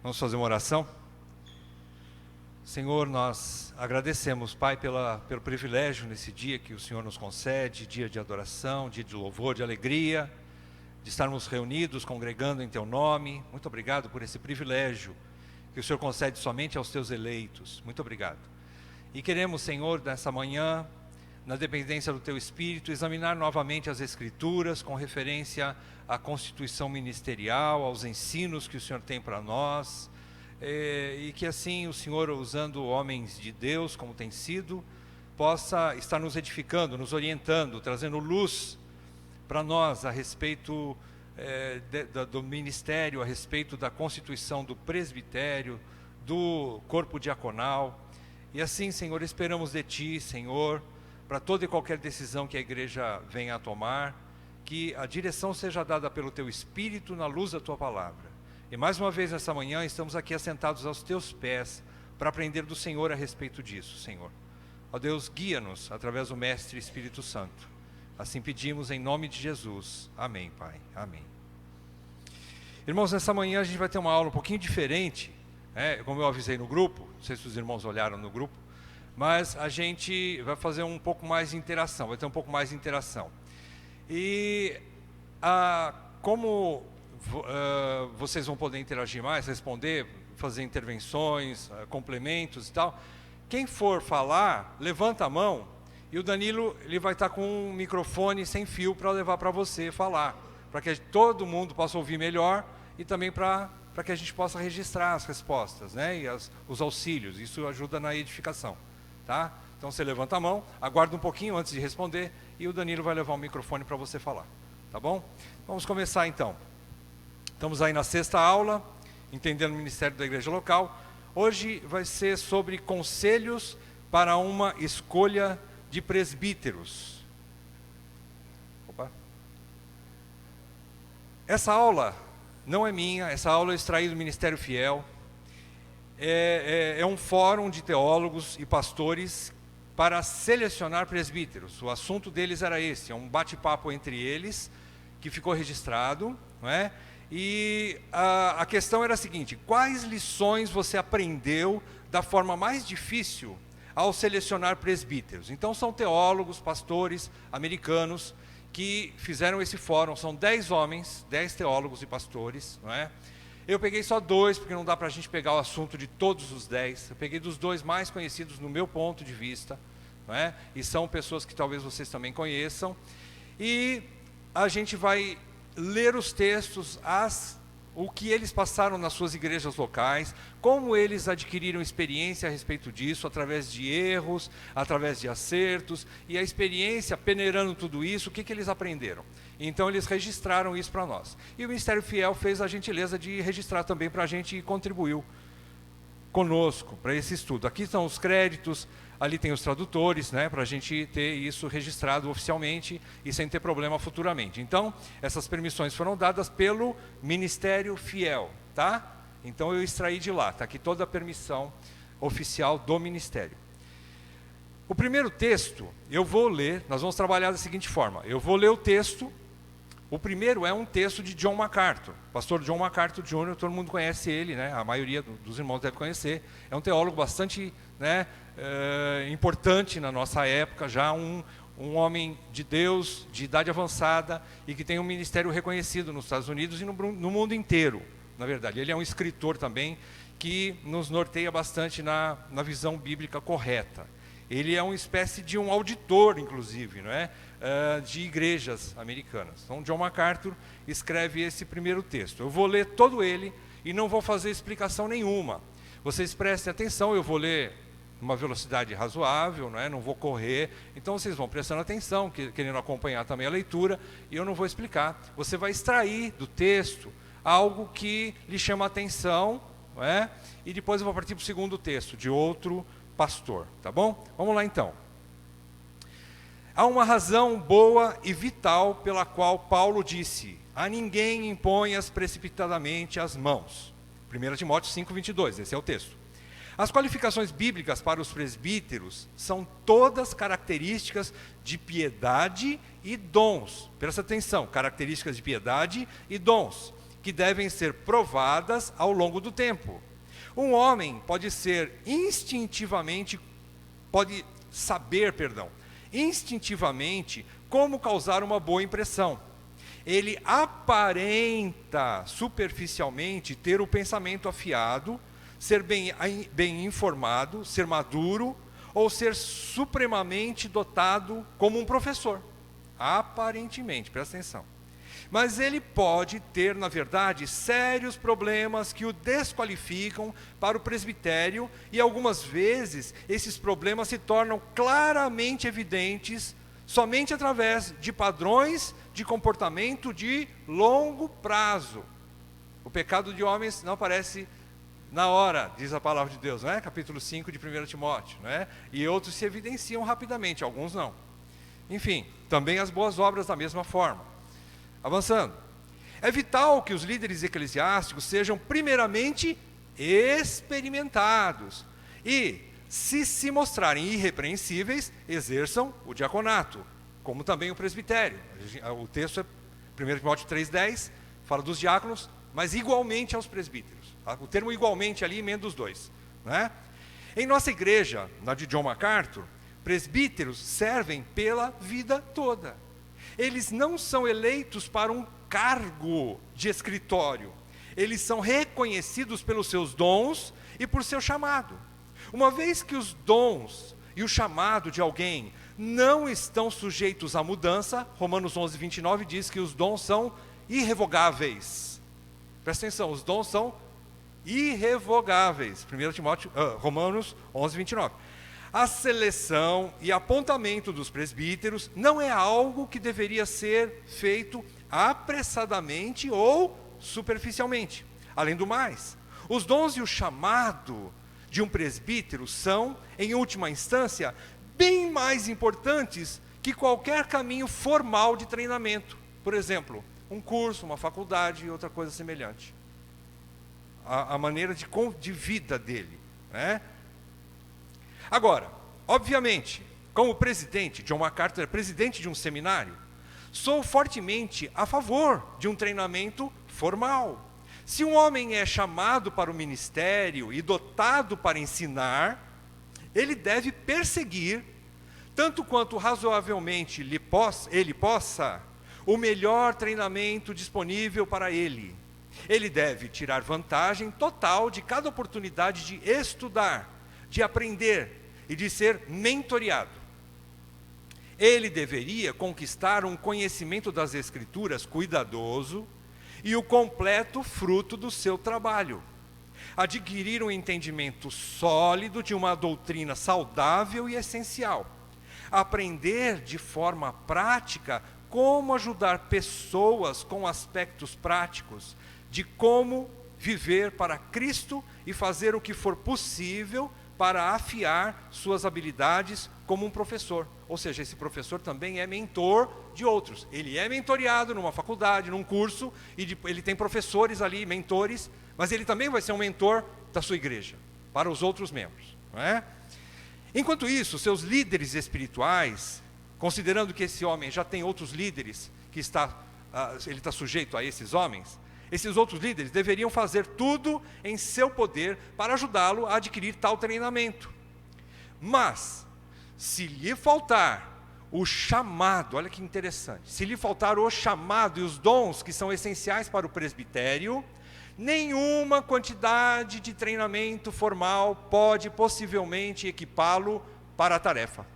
Vamos fazer uma oração? Senhor, nós agradecemos, Pai, pelo privilégio nesse dia que o Senhor nos concede, dia de adoração, dia de louvor, de alegria, de estarmos reunidos, congregando em Teu nome. Muito obrigado por esse privilégio que o Senhor concede somente aos Teus eleitos. Muito obrigado. E queremos, Senhor, nessa manhã, na dependência do Teu Espírito, examinar novamente as Escrituras com referência à constituição ministerial, aos ensinos que o Senhor tem para nós, e que assim o Senhor, usando homens de Deus, como tem sido, possa estar nos edificando, nos orientando, trazendo luz para nós a respeito do ministério, a respeito da constituição do presbitério, do corpo diaconal. E assim, Senhor, esperamos de Ti, Senhor, para toda e qualquer decisão que a igreja venha a tomar, que a direção seja dada pelo Teu Espírito na luz da Tua palavra. E mais uma vez nessa manhã estamos aqui assentados aos Teus pés para aprender do Senhor a respeito disso, Senhor. Ó Deus, guia-nos através do Mestre Espírito Santo. Assim pedimos em nome de Jesus. Amém, Pai. Amém. Irmãos, nessa manhã a gente vai ter uma aula um pouquinho diferente, como eu avisei no grupo, não sei se os irmãos olharam no grupo, mas a gente vai fazer um pouco mais de interação, vai ter um pouco mais de interação. E como vocês vão poder interagir mais, responder, fazer intervenções, complementos e tal, quem for falar, levanta a mão, e o Danilo ele vai estar com um microfone sem fio para levar para você falar, para que todo mundo possa ouvir melhor e também para que a gente possa registrar as respostas, né, e os auxílios. Isso ajuda na edificação, tá? Então você levanta a mão, aguarda um pouquinho antes de responder e o Danilo vai levar o microfone para você falar, tá bom? Vamos começar então. Estamos aí na 6ª aula, entendendo o ministério da igreja local. Hoje vai ser sobre conselhos para uma escolha de presbíteros. Opa. Essa aula não é minha, essa aula é extraída do Ministério Fiel. É um fórum de teólogos e pastores para selecionar presbíteros. O assunto deles era esse, é um bate-papo entre eles, que ficou registrado, não é? E a questão era a seguinte: quais lições você aprendeu da forma mais difícil ao selecionar presbíteros? Então são teólogos, pastores americanos que fizeram esse fórum, são 10 homens, 10 teólogos e pastores, não é? Eu peguei só 2, porque não dá para a gente pegar o assunto de todos os 10. Eu peguei dos 2 mais conhecidos no meu ponto de vista, não é? E são pessoas que talvez vocês também conheçam. E a gente vai ler os textos, o que eles passaram nas suas igrejas locais, como eles adquiriram experiência a respeito disso, através de erros, através de acertos, e a experiência, peneirando tudo isso, o que eles aprenderam? Então eles registraram isso para nós. E o Ministério Fiel fez a gentileza de registrar também para a gente e contribuiu conosco para esse estudo. Aqui estão os créditos, ali tem os tradutores, né, para a gente ter isso registrado oficialmente e sem ter problema futuramente. Então, essas permissões foram dadas pelo Ministério Fiel, tá? Então eu extraí de lá, está aqui toda a permissão oficial do Ministério. O primeiro texto, eu vou ler, nós vamos trabalhar da seguinte forma: eu vou ler o texto. O primeiro é um texto de John MacArthur, pastor John MacArthur Jr., todo mundo conhece ele, né? A maioria dos irmãos deve conhecer. É um teólogo bastante, né, importante na nossa época, já um homem de Deus, de idade avançada, e que tem um ministério reconhecido nos Estados Unidos e no mundo inteiro, na verdade. Ele é um escritor também, que nos norteia bastante na visão bíblica correta. Ele é uma espécie de um auditor, inclusive, não é? De igrejas americanas. Então, John MacArthur escreve esse primeiro texto. Eu vou ler todo ele e não vou fazer explicação nenhuma. Vocês prestem atenção, eu vou ler numa velocidade razoável, não é? Não vou correr. Então, vocês vão prestando atenção, querendo acompanhar também a leitura, e eu não vou explicar. Você vai extrair do texto algo que lhe chama a atenção, não é? E depois eu vou partir para o segundo texto, de outro pastor, tá bom? Vamos lá então. Há uma razão boa e vital pela qual Paulo disse: a ninguém imponhas precipitadamente as mãos. 1 Timóteo 5:22, esse é o texto. As qualificações bíblicas para os presbíteros são todas características de piedade e dons. Presta atenção, características de piedade e dons, que devem ser provadas ao longo do tempo. Um homem pode saber instintivamente como causar uma boa impressão. Ele aparenta superficialmente ter o pensamento afiado, ser bem informado, ser maduro, ou ser supremamente dotado como um professor. Aparentemente, presta atenção. Mas ele pode ter, na verdade, sérios problemas que o desqualificam para o presbitério, e algumas vezes esses problemas se tornam claramente evidentes somente através de padrões de comportamento de longo prazo. O pecado de homens não aparece na hora, diz a palavra de Deus, não é? Capítulo 5 de 1 Timóteo, não é? E outros se evidenciam rapidamente, alguns não. Enfim, também as boas obras da mesma forma. Avançando. É vital que os líderes eclesiásticos sejam primeiramente experimentados e, se mostrarem irrepreensíveis, exerçam o diaconato, como também o presbitério. O texto é 1 Timóteo 3,10, fala dos diáconos, mas igualmente aos presbíteros. O termo igualmente ali emenda os dois, né? Em nossa igreja, na de John MacArthur, presbíteros servem pela vida toda. Eles não são eleitos para um cargo de escritório. Eles são reconhecidos pelos seus dons e por seu chamado. Uma vez que os dons e o chamado de alguém não estão sujeitos à mudança, Romanos 11:29 diz que os dons são irrevogáveis. Presta atenção, os dons são irrevogáveis. Romanos 11:29. A seleção e apontamento dos presbíteros não é algo que deveria ser feito apressadamente ou superficialmente. Além do mais, os dons e o chamado de um presbítero são, em última instância, bem mais importantes que qualquer caminho formal de treinamento. Por exemplo, um curso, uma faculdade e outra coisa semelhante. A maneira de vida dele, né? Agora, obviamente, como presidente, John MacArthur é presidente de um seminário, sou fortemente a favor de um treinamento formal. Se um homem é chamado para o ministério e dotado para ensinar, ele deve perseguir, tanto quanto razoavelmente ele possa, o melhor treinamento disponível para ele. Ele deve tirar vantagem total de cada oportunidade de estudar, de aprender e de ser mentoreado. Ele deveria conquistar um conhecimento das Escrituras cuidadoso e o completo fruto do seu trabalho. Adquirir um entendimento sólido de uma doutrina saudável e essencial. Aprender de forma prática como ajudar pessoas com aspectos práticos de como viver para Cristo e fazer o que for possível para afiar suas habilidades como um professor. Ou seja, esse professor também é mentor de outros. Ele é mentoreado numa faculdade, num curso, e ele tem professores ali, mentores, mas ele também vai ser um mentor da sua igreja, para os outros membros, não é? Enquanto isso, seus líderes espirituais, considerando que esse homem já tem outros líderes, ele está sujeito a esses homens, esses outros líderes deveriam fazer tudo em seu poder para ajudá-lo a adquirir tal treinamento. Mas, se lhe faltar o chamado, olha que interessante, se lhe faltar o chamado e os dons que são essenciais para o presbitério, nenhuma quantidade de treinamento formal pode possivelmente equipá-lo para a tarefa.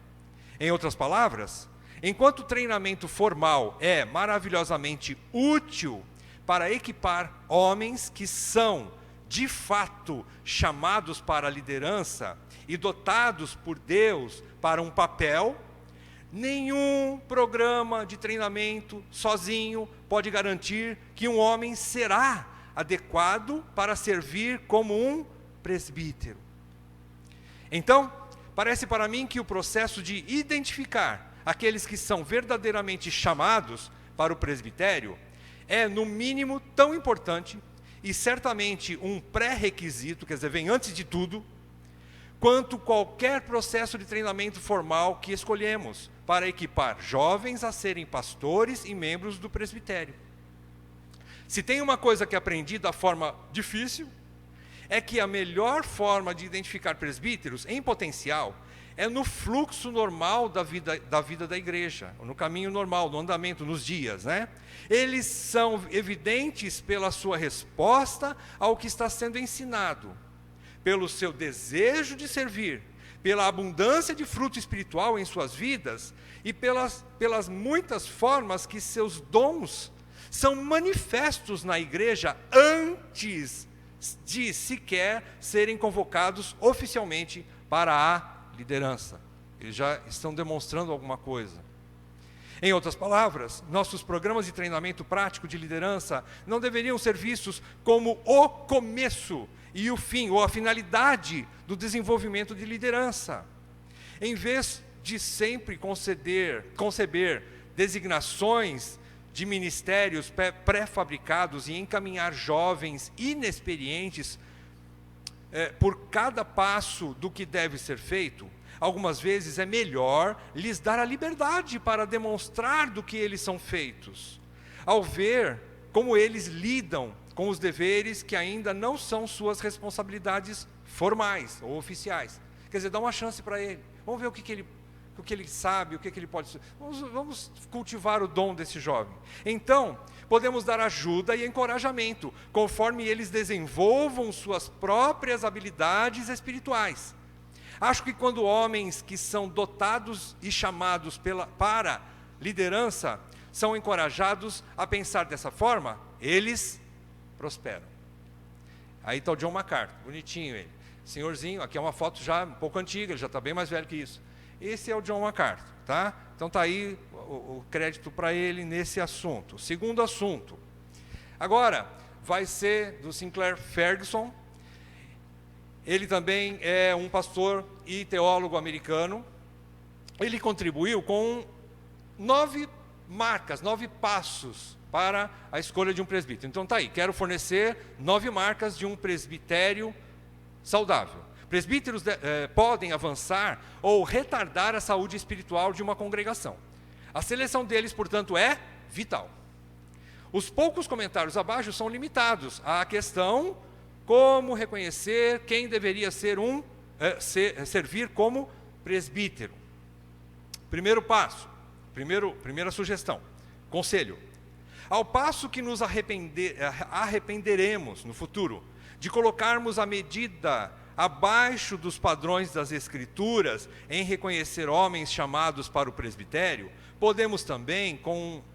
Em outras palavras, enquanto o treinamento formal é maravilhosamente útil para equipar homens que são, de fato, chamados para a liderança e dotados por Deus para um papel, nenhum programa de treinamento sozinho pode garantir que um homem será adequado para servir como um presbítero. Então, parece para mim que o processo de identificar aqueles que são verdadeiramente chamados para o presbitério é, no mínimo, tão importante e certamente um pré-requisito, quer dizer, vem antes de tudo, quanto qualquer processo de treinamento formal que escolhemos para equipar jovens a serem pastores e membros do presbitério. Se tem uma coisa que aprendi da forma difícil, é que a melhor forma de identificar presbíteros em potencial é no fluxo normal da vida da igreja, no caminho normal, no andamento, nos dias, né? Eles são evidentes pela sua resposta ao que está sendo ensinado, pelo seu desejo de servir, pela abundância de fruto espiritual em suas vidas e pelas muitas formas que seus dons são manifestos na igreja antes de sequer serem convocados oficialmente para a liderança. Eles já estão demonstrando alguma coisa. Em outras palavras, nossos programas de treinamento prático de liderança não deveriam ser vistos como o começo e o fim, ou a finalidade do desenvolvimento de liderança. Em vez de sempre conceber designações de ministérios pré-fabricados e encaminhar jovens inexperientes por cada passo do que deve ser feito, algumas vezes é melhor lhes dar a liberdade para demonstrar do que eles são feitos, ao ver como eles lidam com os deveres que ainda não são suas responsabilidades formais ou oficiais. Quer dizer, dá uma chance para ele. Vamos ver o que ele sabe, o que ele pode... Vamos cultivar o dom desse jovem. Então, podemos dar ajuda e encorajamento, conforme eles desenvolvam suas próprias habilidades espirituais. Acho que quando homens que são dotados e chamados para liderança são encorajados a pensar dessa forma, eles prosperam. Aí está o John MacArthur, bonitinho ele. Senhorzinho, aqui é uma foto já um pouco antiga, ele já está bem mais velho que isso. Esse é o John MacArthur, tá? Então está aí o crédito para ele nesse assunto. Segundo assunto. Agora, vai ser do Sinclair Ferguson. Ele também é um pastor e teólogo americano. Ele contribuiu com 9 passos para a escolha de um presbítero. Então está aí, quero fornecer 9 marcas de um presbitério saudável. Presbíteros podem avançar ou retardar a saúde espiritual de uma congregação. A seleção deles, portanto, é vital. Os poucos comentários abaixo são limitados à questão como reconhecer quem deveria servir como presbítero. Primeiro passo, primeira sugestão, conselho. Ao passo que nos arrependeremos no futuro de colocarmos a medida abaixo dos padrões das Escrituras em reconhecer homens chamados para o presbitério, podemos também,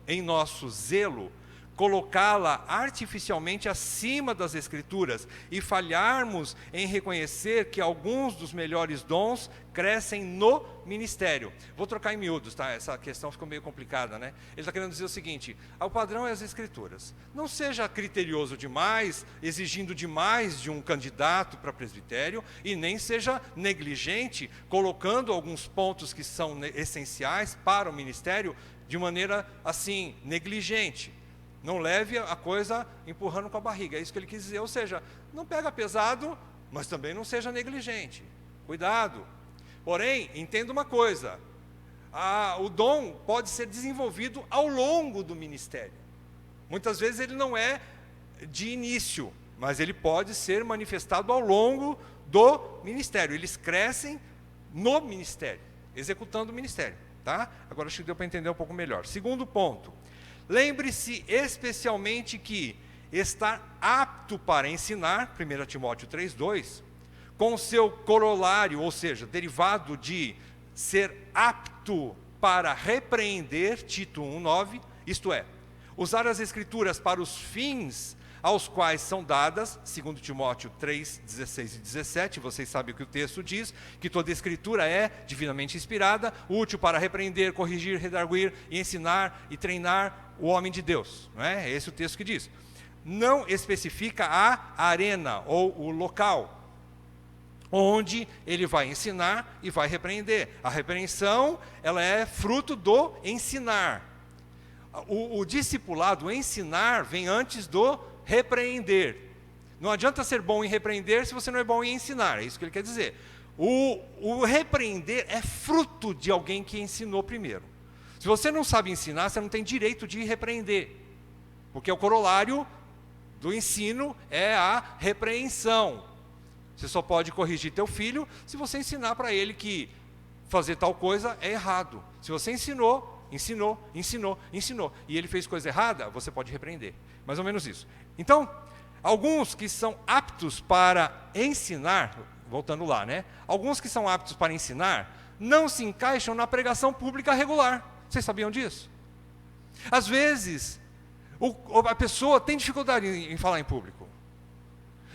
em nosso zelo, colocá-la artificialmente acima das Escrituras e falharmos em reconhecer que alguns dos melhores dons crescem no ministério. Vou trocar em miúdos, tá? Essa questão ficou meio complicada, né? Ele está querendo dizer o seguinte: o padrão é as Escrituras. Não seja criterioso demais, exigindo demais de um candidato para presbitério, e nem seja negligente, colocando alguns pontos que são essenciais para o ministério de maneira, assim, negligente. Não leve a coisa empurrando com a barriga, é isso que ele quis dizer. Ou seja, não pega pesado, mas também não seja negligente. Cuidado. Porém, entenda uma coisa, o dom pode ser desenvolvido ao longo do ministério. Muitas vezes ele não é de início, mas ele pode ser manifestado ao longo do ministério. Eles crescem no ministério, executando o ministério. Tá? Agora acho que deu para entender um pouco melhor. Segundo ponto. Lembre-se especialmente que estar apto para ensinar, 1 Timóteo 3,2, com seu corolário, ou seja, derivado de ser apto para repreender, Tito 1,9, isto é, usar as Escrituras para os fins aos quais são dadas, 2 Timóteo 3, 16 e 17, vocês sabem o que o texto diz, que toda Escritura é divinamente inspirada, útil para repreender, corrigir, redarguir e ensinar e treinar o homem de Deus, não é? É esse o texto que diz. Não especifica a arena ou o local onde ele vai ensinar e vai repreender. A repreensão, ela é fruto do ensinar. O discipulado, o ensinar, vem antes do repreender. Não adianta ser bom em repreender se você não é bom em ensinar, é isso que ele quer dizer. O repreender é fruto de alguém que ensinou primeiro. Se você não sabe ensinar, você não tem direito de repreender, porque é o corolário do ensino é a repreensão. Você só pode corrigir teu filho se você ensinar para ele que fazer tal coisa é errado. Se você ensinou, e ele fez coisa errada, você pode repreender. Mais ou menos isso. Então, alguns que são aptos para ensinar, voltando lá, né? Alguns que são aptos para ensinar, não se encaixam na pregação pública regular. Vocês sabiam disso? Às vezes, a pessoa tem dificuldade em falar em público.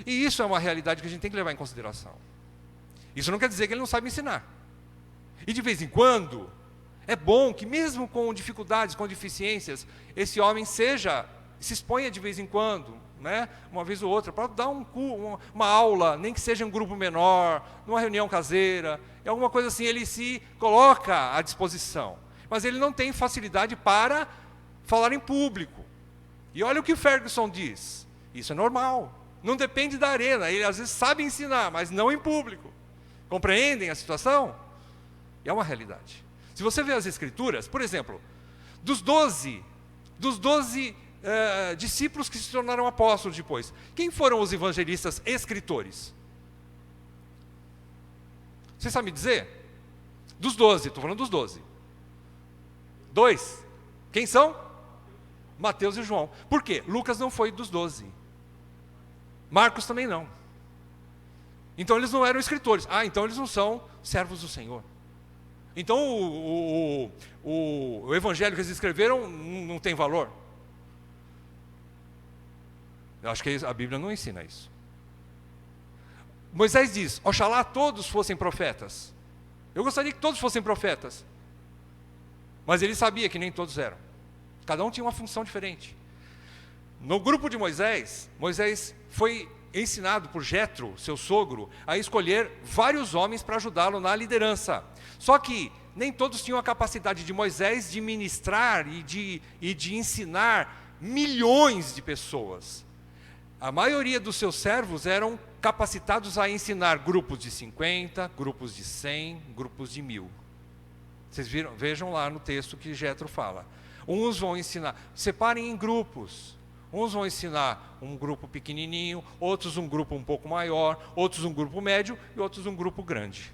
E isso é uma realidade que a gente tem que levar em consideração. Isso não quer dizer que ele não sabe ensinar. E de vez em quando, é bom que mesmo com dificuldades, com deficiências, esse homem se exponha de vez em quando, né? Uma vez ou outra, para dar uma aula, nem que seja em um grupo menor, numa reunião caseira, alguma coisa assim, ele se coloca à disposição. Mas ele não tem facilidade para falar em público. E olha o que o Ferguson diz, isso é normal. Não depende da arena, ele às vezes sabe ensinar, mas não em público. Compreendem a situação? É uma realidade. Se você vê as escrituras, por exemplo, dos 12 discípulos que se tornaram apóstolos depois, quem foram os evangelistas escritores? Você sabe me dizer? Dos 12, estou falando dos 12. 2, quem são? Mateus e João. Por quê? Lucas não foi dos 12. Marcos também não. Então eles não eram escritores. Então eles não são servos do Senhor. Então o evangelho que eles escreveram não tem valor. Eu acho que a Bíblia não ensina isso. Moisés diz, oxalá todos fossem profetas. Eu gostaria que todos fossem profetas. Mas ele sabia que nem todos eram. Cada um tinha uma função diferente. No grupo de Moisés, Moisés foi ensinado por Jetro, seu sogro, a escolher vários homens para ajudá-lo na liderança. Só que nem todos tinham a capacidade de Moisés de ministrar e de ensinar milhões de pessoas. A maioria dos seus servos eram capacitados a ensinar grupos de 50, grupos de 100, grupos de 1000. Vocês vejam lá no texto que Jetro fala. Uns vão ensinar, separem em grupos. Uns vão ensinar um grupo pequenininho, outros um grupo um pouco maior, outros um grupo médio e outros um grupo grande.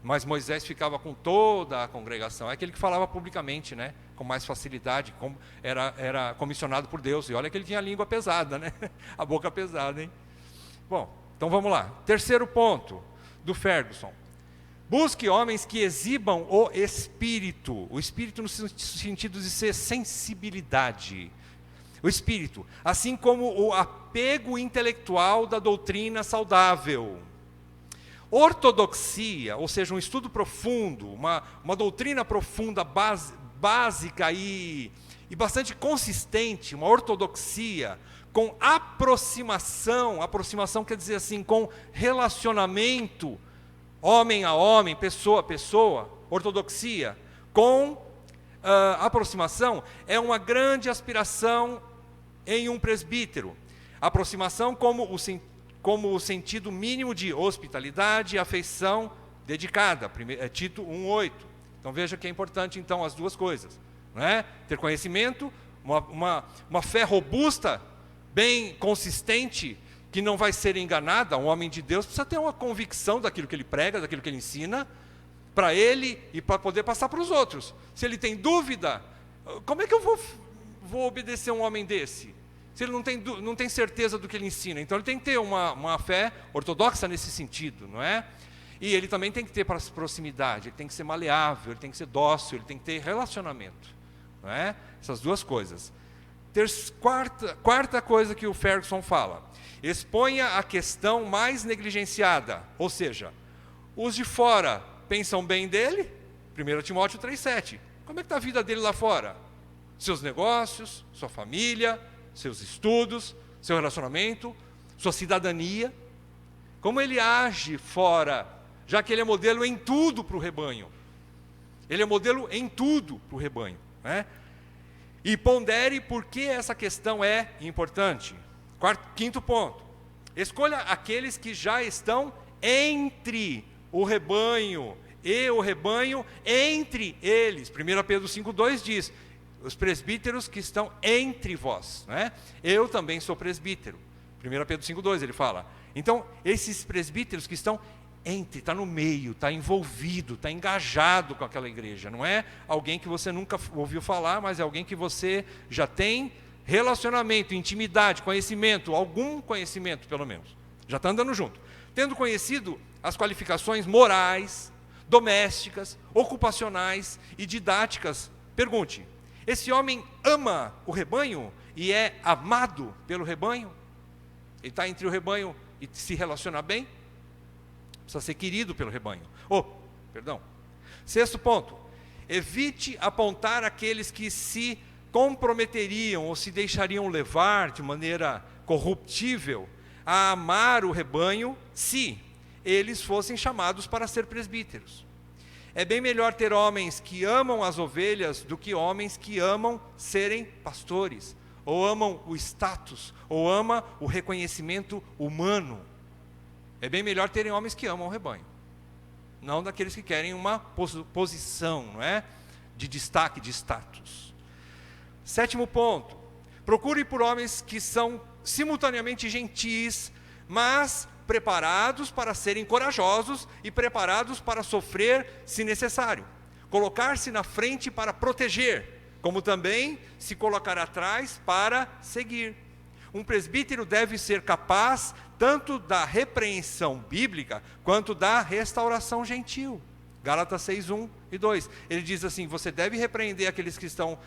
Mas Moisés ficava com toda a congregação. É aquele que falava publicamente, né? Com mais facilidade, era comissionado por Deus. E olha que ele tinha a língua pesada, né? A boca pesada, hein? Bom, então vamos lá. Terceiro ponto do Ferguson. Busque homens que exibam o espírito no sentido de ser sensibilidade. O espírito, assim como o apego intelectual da doutrina saudável. Ortodoxia, ou seja, um estudo profundo, uma doutrina profunda, básica e bastante consistente, uma ortodoxia, com aproximação quer dizer assim, com relacionamento, homem a homem, pessoa a pessoa, ortodoxia, com aproximação, é uma grande aspiração em um presbítero. Aproximação como o sentido mínimo de hospitalidade e afeição dedicada, Tito 1:8. Então veja que é importante então as duas coisas, não é? Ter conhecimento, uma fé robusta, bem consistente, que não vai ser enganada. Um homem de Deus precisa ter uma convicção daquilo que ele prega, daquilo que ele ensina, para ele e para poder passar para os outros. Se ele tem dúvida, como é que eu vou obedecer um homem desse? Se ele não tem certeza do que ele ensina. Então ele tem que ter uma fé ortodoxa nesse sentido, não é? E ele também tem que ter proximidade, ele tem que ser maleável, ele tem que ser dócil, ele tem que ter relacionamento, não é? Essas duas coisas. Quarta coisa que o Ferguson fala: exponha a questão mais negligenciada, ou seja, os de fora pensam bem dele, 1 Timóteo 3,7. Como é que está a vida dele lá fora? Seus negócios, sua família, seus estudos, seu relacionamento, sua cidadania. Como ele age fora, já que ele é modelo em tudo para o rebanho. Ele é modelo em tudo para o rebanho, né? E pondere por que essa questão é importante. Quinto ponto: escolha aqueles que já estão entre o rebanho e o rebanho entre eles. 1 Pedro 5,2 diz: os presbíteros que estão entre vós, né? Eu também sou presbítero. 1 Pedro 5,2 ele fala. Então, esses presbíteros que estão entre, está no meio, está envolvido, está engajado com aquela igreja. Não é alguém que você nunca ouviu falar, mas é alguém que você já tem relacionamento, intimidade, conhecimento, algum conhecimento pelo menos. Já está andando junto. Tendo conhecido as qualificações morais, domésticas, ocupacionais e didáticas, pergunte, esse homem ama o rebanho e é amado pelo rebanho? Ele está entre o rebanho e se relaciona bem? Precisa ser querido pelo rebanho. Sexto ponto, evite apontar aqueles que se comprometeriam ou se deixariam levar de maneira corruptível a amar o rebanho se eles fossem chamados para ser presbíteros. É bem melhor ter homens que amam as ovelhas do que homens que amam serem pastores, ou amam o status, ou amam o reconhecimento humano. É bem melhor terem homens que amam o rebanho, não daqueles que querem uma posição, não é? De destaque, de status. Sétimo ponto, procure por homens que são simultaneamente gentis, mas preparados para serem corajosos e preparados para sofrer se necessário. Colocar-se na frente para proteger, como também se colocar atrás para seguir. Um presbítero deve ser capaz tanto da repreensão bíblica, quanto da restauração gentil. Gálatas 6, 1 e 2. Ele diz assim, você deve repreender aqueles que estão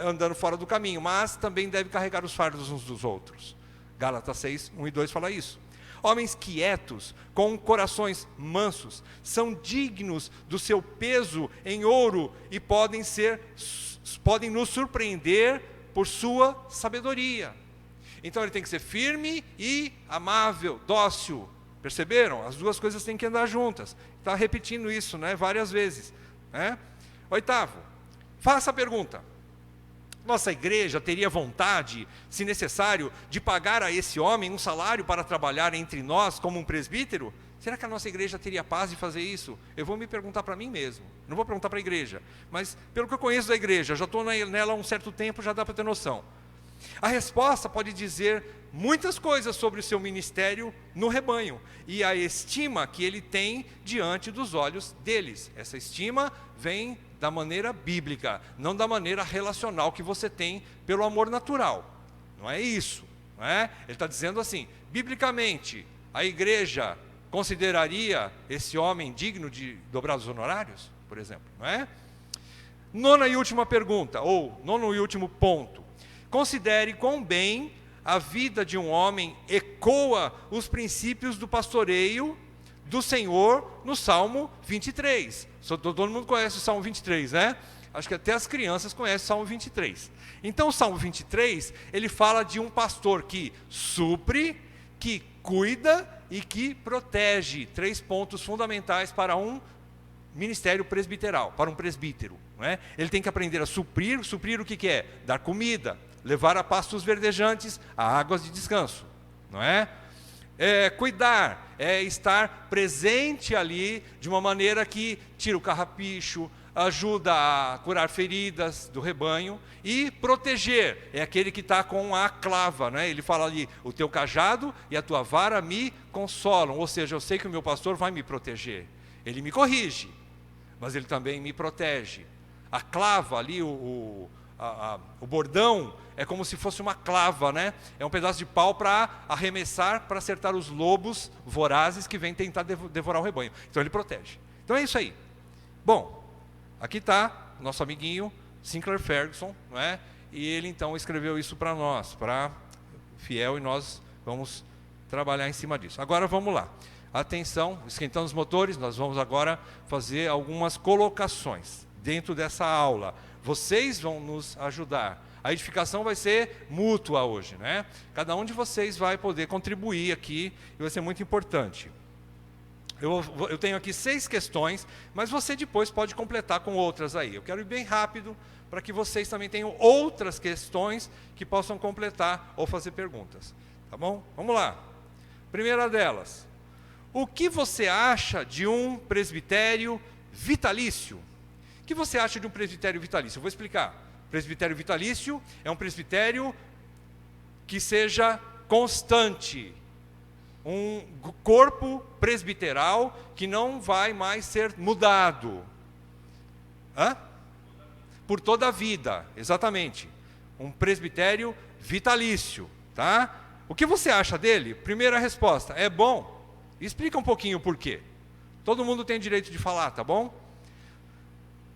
andando fora do caminho, mas também deve carregar os fardos uns dos outros. Gálatas 6, 1 e 2 fala isso. Homens quietos, com corações mansos, são dignos do seu peso em ouro e podem nos surpreender por sua sabedoria. Então ele tem que ser firme e amável, dócil. Perceberam? As duas coisas têm que andar juntas. Está repetindo isso, né, várias vezes. Né? Oitavo, faça a pergunta. Nossa igreja teria vontade, se necessário, de pagar a esse homem um salário para trabalhar entre nós como um presbítero? Será que a nossa igreja teria paz de fazer isso? Eu vou me perguntar para mim mesmo. Não vou perguntar para a igreja. Mas pelo que eu conheço da igreja, já estou nela há um certo tempo, já dá para ter noção. A resposta pode dizer muitas coisas sobre o seu ministério no rebanho e a estima que ele tem diante dos olhos deles. Essa estima vem da maneira bíblica, não da maneira relacional que você tem pelo amor natural. Não é isso, não é? Ele está dizendo assim, biblicamente, a igreja consideraria esse homem digno de dobrar os honorários, por exemplo, não é? Nona e última pergunta, ou nono e último ponto. Considere quão bem a vida de um homem ecoa os princípios do pastoreio do Senhor no Salmo 23. Todo mundo conhece o Salmo 23, né? Acho que até as crianças conhecem o Salmo 23. Então o Salmo 23, ele fala de um pastor que supre, que cuida e que protege. 3 pontos fundamentais para um ministério presbiteral, para um presbítero. Não é? Ele tem que aprender a suprir o que é? Dar comida, levar a pastos verdejantes, a águas de descanso, não é? Cuidar, estar presente ali de uma maneira que tira o carrapicho, ajuda a curar feridas do rebanho, e proteger, é aquele que está com a clava, né? Ele fala ali, o teu cajado e a tua vara me consolam, ou seja, eu sei que o meu pastor vai me proteger, ele me corrige, mas ele também me protege. A clava ali, o bordão é como se fosse uma clava, né? É um pedaço de pau para arremessar, para acertar os lobos vorazes que vêm tentar devorar o rebanho. Então ele protege. Então é isso aí. Bom, aqui está o nosso amiguinho Sinclair Ferguson, não é? E ele então escreveu isso para nós, para Fiel, e nós vamos trabalhar em cima disso. Agora vamos lá. Atenção, esquentando os motores, nós vamos agora fazer algumas colocações dentro dessa aula. Vocês vão nos ajudar. A edificação vai ser mútua hoje, né? Cada um de vocês vai poder contribuir aqui e vai ser muito importante. Eu tenho aqui 6 questões, mas você depois pode completar com outras aí. Eu quero ir bem rápido para que vocês também tenham outras questões que possam completar ou fazer perguntas. Tá bom? Vamos lá. Primeira delas. O que você acha de um presbitério vitalício? O que você acha de um presbitério vitalício? Eu vou explicar. Presbitério vitalício é um presbitério que seja constante. Um corpo presbiteral que não vai mais ser mudado. Hã? Por toda a vida, exatamente. Um presbitério vitalício, tá? O que você acha dele? Primeira resposta, é bom? Explica um pouquinho o porquê. Todo mundo tem direito de falar, tá bom?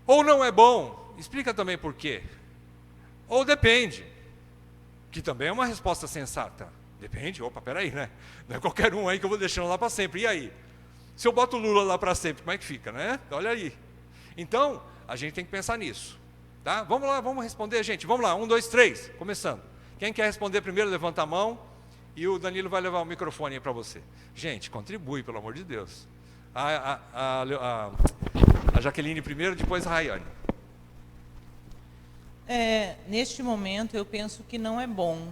Ou não é bom? Explica também por quê. Ou depende, que também é uma resposta sensata. Depende, opa, peraí, né? Não é qualquer um aí que eu vou deixando lá para sempre. E aí? Se eu boto o Lula lá para sempre, como é que fica, né? Olha aí. Então, a gente tem que pensar nisso. Tá? Vamos lá, vamos responder, gente. Vamos lá, 1, 2, 3, começando. Quem quer responder primeiro, levanta a mão. E o Danilo vai levar o microfone aí para você. Gente, contribui, pelo amor de Deus. A Jaqueline primeiro, depois a Rayane. Neste momento, eu penso que não é bom.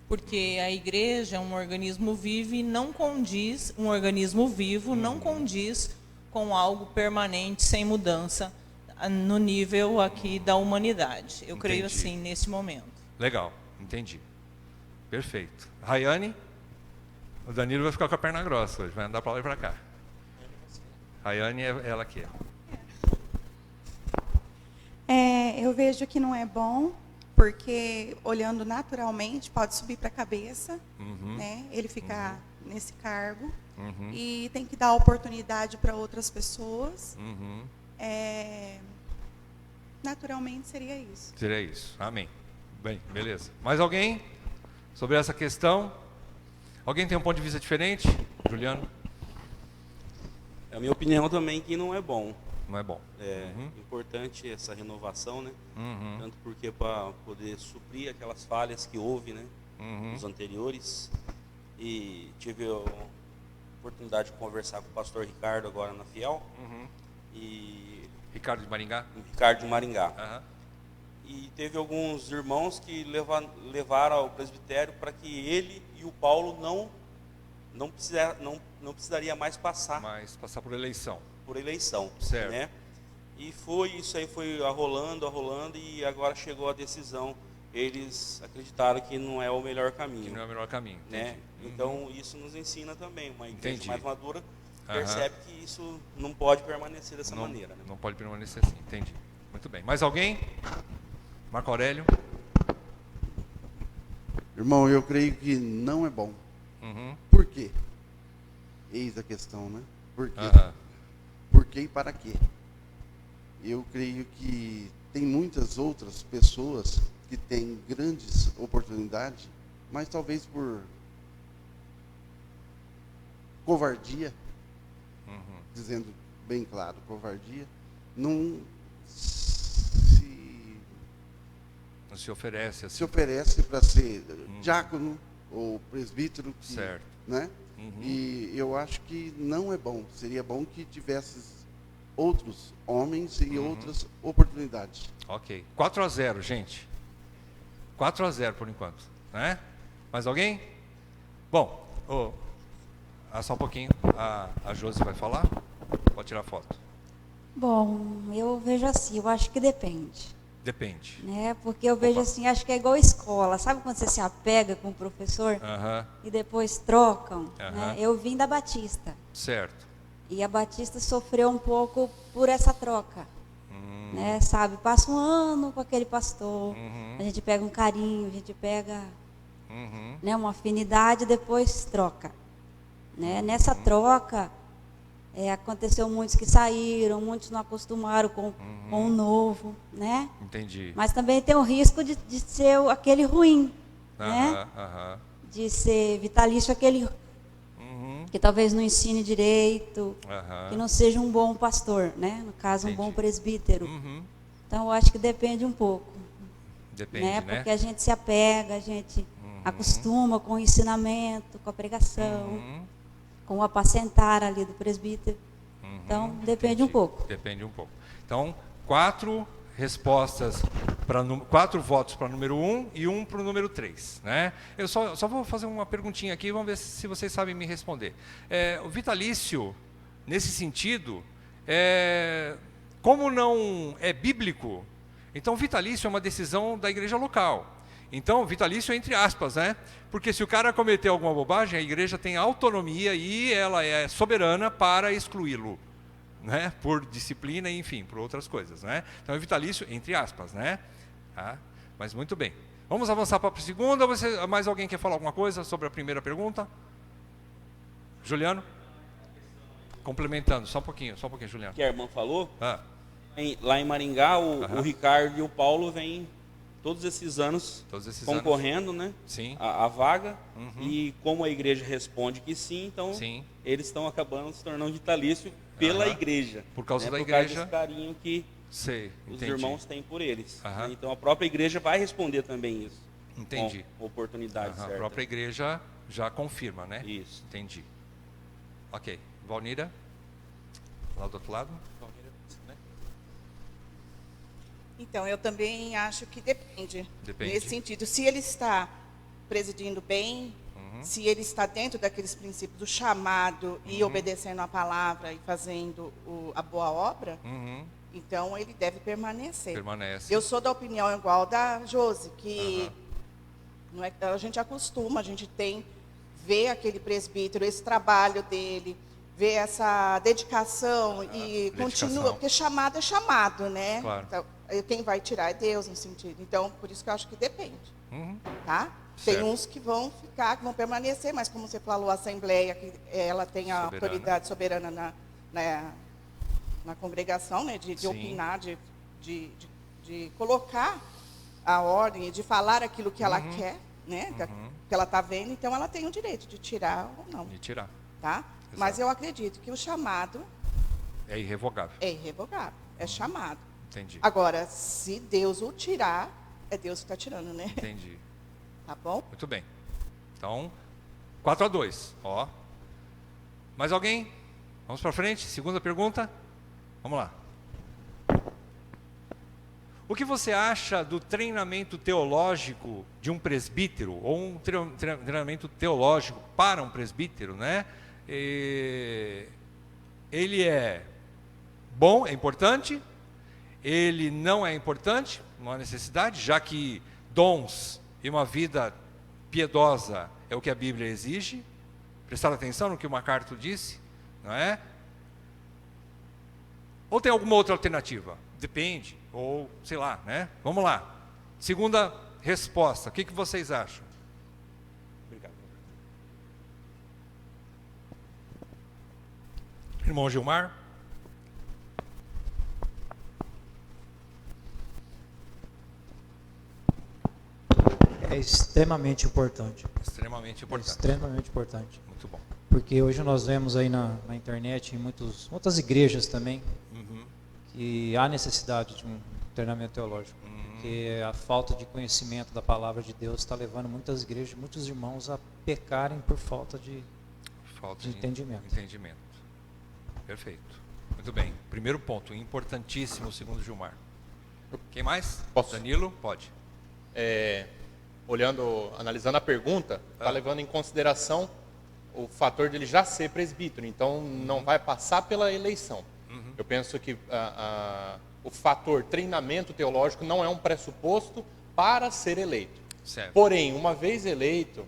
Porque a igreja é um organismo vivo e não condiz, um organismo vivo não condiz com algo permanente, sem mudança, no nível aqui da humanidade. Eu creio assim, nesse momento. Legal, entendi. Perfeito. Rayane, o Danilo vai ficar com a perna grossa hoje, vai andar para lá e para cá. Rayane é ela aqui. Eu vejo que não é bom, porque olhando naturalmente pode subir para a cabeça, né? Ele ficar nesse cargo, e tem que dar oportunidade para outras pessoas. Naturalmente seria isso. Seria isso, amém. Bem, beleza. Mais alguém sobre essa questão? Alguém tem um ponto de vista diferente? Juliano? É a minha opinião também que não é bom. Não é bom. É importante essa renovação, né? Tanto porque para poder suprir aquelas falhas que houve, né? Nos anteriores. E tive a oportunidade de conversar com o pastor Ricardo agora na Fiel. E Ricardo de Maringá? Ricardo de Maringá. E teve alguns irmãos que levaram ao presbitério para que ele e o Paulo não precisaria mais passar por eleição. Certo. Né? E isso aí foi arrolando, e agora chegou a decisão. Eles acreditaram que não é o melhor caminho. Que não é o melhor caminho, né? Então isso nos ensina também. Uma igreja mais madura percebe que isso não pode permanecer dessa maneira. Né? Não pode permanecer assim, entendi. Muito bem. Mais alguém? Marco Aurélio? Irmão, eu creio que não é bom. Por quê? Eis a questão, né? Por quê? Por quê e para quê? Eu creio que tem muitas outras pessoas que têm grandes oportunidades, mas talvez por covardia, dizendo bem claro, covardia, não se oferece assim. Se oferece para ser diácono ou presbítero, certo, né? E eu acho que não é bom. Seria bom que tivesse outros homens e outras oportunidades. Ok. 4-0, gente. 4-0 por enquanto, né? Mais alguém? Bom, só um pouquinho. A Josi vai falar. Pode tirar foto. Bom, eu vejo assim, eu acho que depende. Depende. Né? Porque eu vejo assim, acho que é igual escola. Sabe quando você se apega com o professor e depois trocam? Né? Eu vim da Batista. Certo. E a Batista sofreu um pouco por essa troca. Né? Sabe, passa um ano com aquele pastor, a gente pega um carinho, a gente pega né, uma afinidade e depois troca. Né? Nessa troca, aconteceu muitos que saíram, muitos não acostumaram com o novo, né? Entendi. Mas também tem o risco de ser aquele ruim, né? De ser vitalício aquele que talvez não ensine direito, que não seja um bom pastor, né? No caso, um bom presbítero. Então, eu acho que depende um pouco. Depende, né? Porque a gente se apega, a gente acostuma com o ensinamento, com a pregação, com o apacentar ali do presbítero. Então, depende um pouco. Depende um pouco. Então, 4 respostas, 4 votos para o número 1 e 1 para o número 3. Né? Eu só vou fazer uma perguntinha aqui, vamos ver se vocês sabem me responder. O vitalício, nesse sentido, como não é bíblico, Então, vitalício é uma decisão da igreja local. Então, vitalício entre aspas, né? Porque se o cara cometer alguma bobagem, a igreja tem autonomia e ela é soberana para excluí-lo, né? Por disciplina e, enfim, por outras coisas, né? Então, é vitalício entre aspas, né? Tá? Mas muito bem. Vamos avançar para a segunda. Mais alguém quer falar alguma coisa sobre a primeira pergunta? Juliano? Complementando, só um pouquinho, Juliano. Que a irmã falou, lá em Maringá, o Ricardo e o Paulo vêm todos esses anos concorrendo, né? Sim. A vaga. E como a igreja responde que sim, então Sim. eles estão acabando se tornando vitalício pela igreja. Por causa da por igreja. Por causa desse carinho que os irmãos têm por eles. Né? Então a própria igreja vai responder também isso. Entendi. Com oportunidade certa. A própria igreja já confirma, né? Isso. Entendi. Ok. Valnira? Lá do outro lado? Então, eu também acho que depende. Depende. Nesse sentido, se ele está presidindo bem, se ele está dentro daqueles princípios do chamado e obedecendo a palavra e fazendo a boa obra, então ele deve permanecer. Permanece. Eu sou da opinião igual da Josi, que não é, a gente acostuma, a gente vê aquele presbítero, esse trabalho dele, vê essa dedicação e continua, porque chamado é chamado, né? Claro. Então, quem vai tirar é Deus, no sentido. Então, por isso que eu acho que depende. Tá? Certo. Tem uns que vão ficar, que vão permanecer, mas como você falou, a Assembleia, que ela tem a autoridade soberana na congregação, né? De opinar, de colocar a ordem, de falar aquilo que ela quer, né? Que ela está vendo, então ela tem o direito de tirar ou não. De tirar. Tá? Exato. Mas eu acredito que o chamado é irrevogável. É irrevogável, é chamado. Entendi. Agora, se Deus o tirar, é Deus que está tirando, né? Entendi. Tá bom? Muito bem. Então, 4-2. Ó. Mais alguém? Vamos para frente? Segunda pergunta? Vamos lá. O que você acha do treinamento teológico de um presbítero, ou um treinamento teológico para um presbítero, né? Ele é bom, é importante? Ele não é importante? Não há necessidade, já que dons e uma vida piedosa é o que a Bíblia exige. Prestar atenção no que o MacArthur disse, não é? Ou tem alguma outra alternativa? Depende, ou sei lá, né? Vamos lá. Segunda resposta, o que vocês acham? Obrigado. Irmão Gilmar? É extremamente importante. Extremamente importante. É extremamente importante. Muito bom. Porque hoje nós vemos aí na internet, em muitas igrejas também, que há necessidade de um treinamento teológico. Porque a falta de conhecimento da palavra de Deus está levando muitas igrejas, muitos irmãos a pecarem por falta de entendimento. Perfeito. Muito bem. Primeiro ponto, importantíssimo, segundo Gilmar. Quem mais? Posso? Danilo? Pode. Analisando a pergunta, está levando em consideração o fator dele já ser presbítero, então não vai passar pela eleição. Eu penso que o fator treinamento teológico não é um pressuposto para ser eleito. Certo. Porém, uma vez eleito,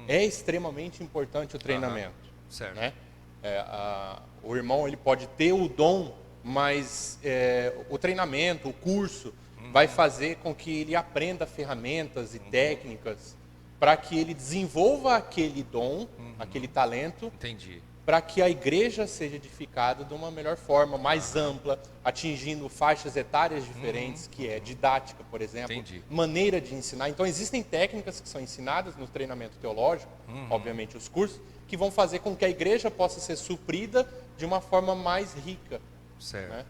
é extremamente importante o treinamento. Certo. Né? O irmão ele pode ter o dom, mas o treinamento, o curso, vai fazer com que ele aprenda ferramentas e técnicas para que ele desenvolva aquele dom, aquele talento. Entendi. Para que a igreja seja edificada de uma melhor forma, mais ampla, atingindo faixas etárias diferentes, que é didática, por exemplo, maneira de ensinar. Então, existem técnicas que são ensinadas no treinamento teológico, obviamente os cursos, que vão fazer com que a igreja possa ser suprida de uma forma mais rica. Certo. Né?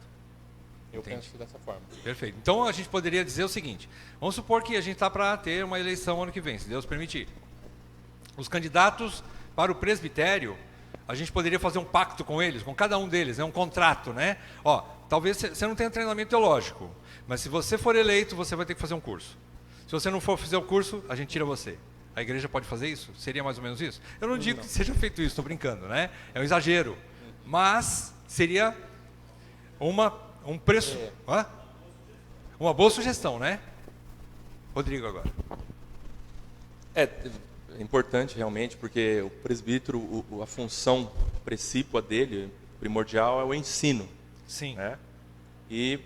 Eu penso dessa forma. Perfeito. Então, a gente poderia dizer o seguinte, vamos supor que a gente está para ter uma eleição ano que vem, se Deus permitir. Os candidatos para o presbitério, a gente poderia fazer um pacto com eles, com cada um deles, um contrato, né? Ó, talvez você não tenha treinamento teológico, mas se você for eleito, você vai ter que fazer um curso. Se você não for fazer o curso, a gente tira você. A igreja pode fazer isso? Seria mais ou menos isso? Eu não digo que seja feito isso, estou brincando, né? É um exagero. Mas seria um Uma boa sugestão, né? Rodrigo agora. É importante realmente, porque o presbítero, a função precípua dele, primordial, é o ensino. Sim. Né? E,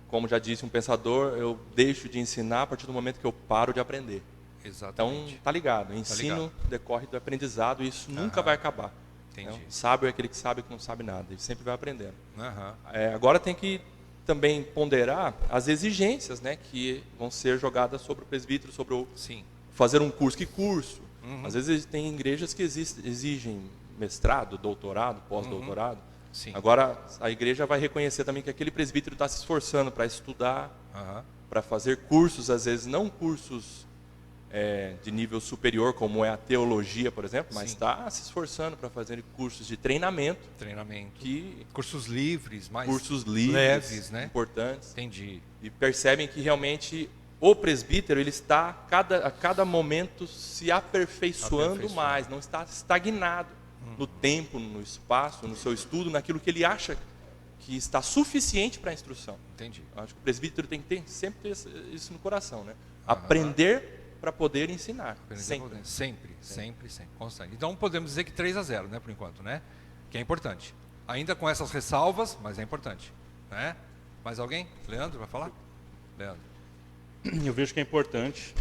como já disse um pensador, eu deixo de ensinar a partir do momento que eu paro de aprender. Exatamente. Então, tá ligado. O ensino decorre do aprendizado e isso nunca vai acabar. Entendi. Então, sábio é aquele que sabe que não sabe nada. Ele sempre vai aprendendo. Uhum. Agora tem que também ponderar as exigências, né, que vão ser jogadas sobre o presbítero, sobre o fazer um curso. Que curso? Uhum. Às vezes tem igrejas que exigem mestrado, doutorado, pós-doutorado. Sim. Agora a igreja vai reconhecer também que aquele presbítero está se esforçando para estudar, para fazer cursos, às vezes não cursos de nível superior, como é a teologia, por exemplo, mas está se esforçando para fazer cursos de treinamento. Cursos livres, mais cursos leves, né? Importantes. Entendi. E percebem que realmente o presbítero ele está a cada momento se aperfeiçoando mais, não está estagnado no tempo, no espaço, no seu estudo, naquilo que ele acha que está suficiente para a instrução. Entendi. Eu acho que o presbítero tem que sempre ter isso no coração, né? Aprender para poder ensinar. Sempre. Constante. Então podemos dizer que 3-0, né, por enquanto, né? Que é importante. Ainda com essas ressalvas, mas é importante, né? Mais alguém? Leandro, vai falar? Leandro. Eu vejo que é importante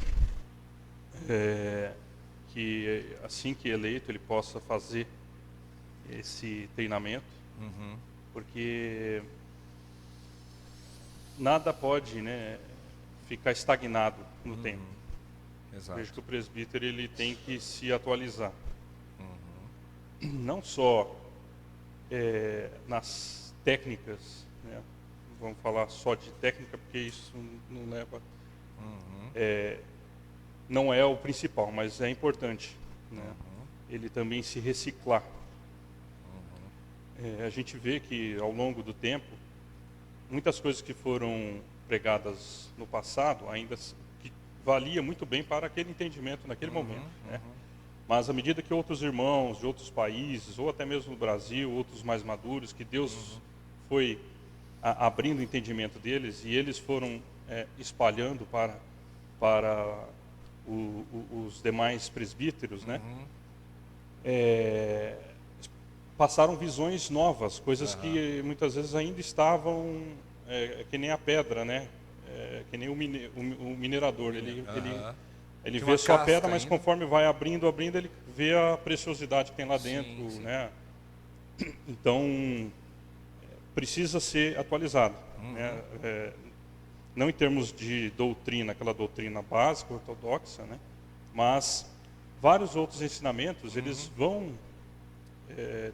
que assim que eleito ele possa fazer esse treinamento, porque nada pode, né, ficar estagnado no tempo. Exato. Vejo que o presbítero ele tem que se atualizar, não só nas técnicas, né? Vamos falar só de técnica porque isso não leva, não é o principal, mas é importante, né? Ele também se reciclar. A gente vê que ao longo do tempo muitas coisas que foram pregadas no passado ainda que valia muito bem para aquele entendimento naquele momento, né? Mas à medida que outros irmãos de outros países, ou até mesmo no Brasil, outros mais maduros, que Deus foi abrindo o entendimento deles e eles foram espalhando para os demais presbíteros, né? Passaram visões novas, coisas que muitas vezes ainda estavam que nem a pedra, né? Que nem o minerador, ele vê só a pedra, mas conforme vai abrindo, ele vê a preciosidade que tem lá dentro, né? Então precisa ser atualizado, né? Não em termos de doutrina, aquela doutrina básica, ortodoxa, né? Mas vários outros ensinamentos, eles vão,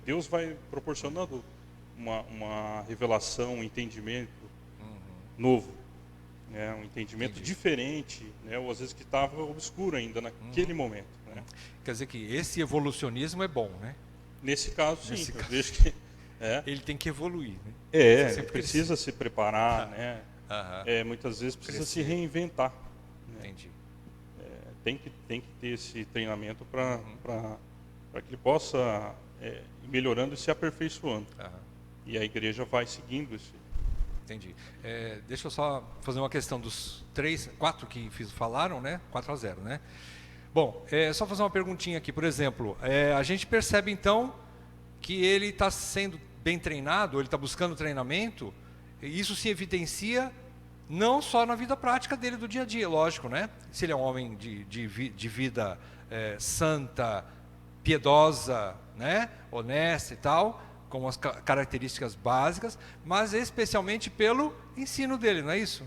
Deus vai proporcionando uma revelação, um entendimento novo, né? Um entendimento diferente, né? Ou às vezes que estava obscuro ainda naquele momento, né? Quer dizer que esse evolucionismo é bom, né? Nesse caso, sim. Eu vejo que ele tem que evoluir, né? Precisa se preparar, né? Muitas vezes precisa se reinventar, né? Entendi. Tem que ter esse treinamento para que ele possa ir melhorando e se aperfeiçoando. E a igreja vai seguindo isso. Entendi. Deixa eu só fazer uma questão dos 4 que falaram, né? 4-0, né? Bom, só fazer uma perguntinha aqui. Por exemplo, a gente percebe então que ele está sendo bem treinado, ele está buscando treinamento, e isso se evidencia não só na vida prática dele do dia a dia, lógico, né? Se ele é um homem de vida santa, piedosa, né? Honesta e tal, com as características básicas, mas especialmente pelo ensino dele, não é isso?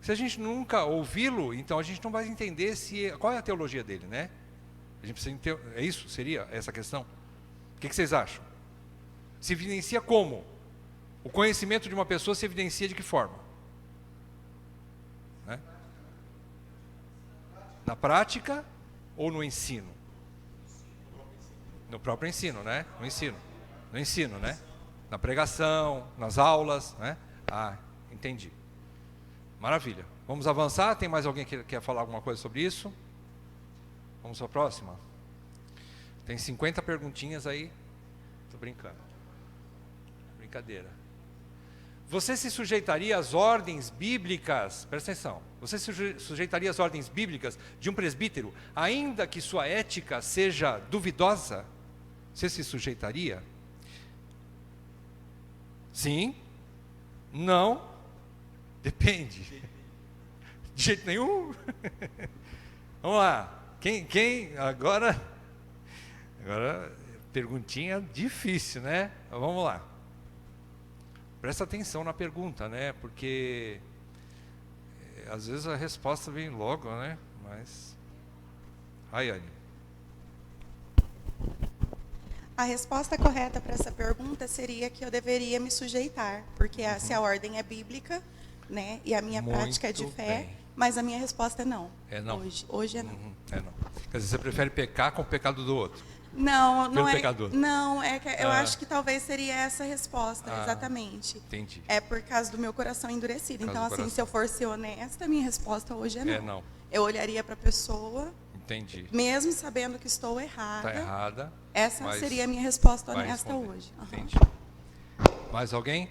Se a gente nunca ouvi-lo, então a gente não vai entender qual é a teologia dele, né? A gente precisa é isso? Seria essa questão? O que vocês acham? Se evidencia como? O conhecimento de uma pessoa se evidencia de que forma? Né? Na prática ou no ensino? No próprio ensino, né? No ensino, né? Na pregação, nas aulas, né? Entendi. Maravilha. Vamos avançar? Tem mais alguém que quer falar alguma coisa sobre isso? Vamos para a próxima? Tem 50 perguntinhas aí. Estou brincando. Brincadeira. Você se sujeitaria às ordens bíblicas, presta atenção, você se sujeitaria às ordens bíblicas de um presbítero, ainda que sua ética seja duvidosa? Você se sujeitaria? Sim? Não? Depende. De jeito nenhum? Vamos lá. Quem agora, perguntinha difícil, né? Vamos lá. Presta atenção na pergunta, né? Porque às vezes a resposta vem logo, né? Mas Rayane. A resposta correta para essa pergunta seria que eu deveria me sujeitar, porque se a ordem é bíblica, né? E a minha prática é de fé, bem. Mas a minha resposta é não. É não. Hoje é não. É não. Quer dizer, você prefere pecar com o pecado do outro? Não, não é. Pecador. Não, é que eu acho que talvez seria essa a resposta, exatamente. Entendi. É por causa do meu coração endurecido. Então, assim, se eu for ser honesta, a minha resposta hoje é não. É não. Eu olharia para a pessoa. Entendi. Mesmo sabendo que estou errada. Está errada. Essa seria a minha resposta honesta hoje. Entendi. Mais alguém?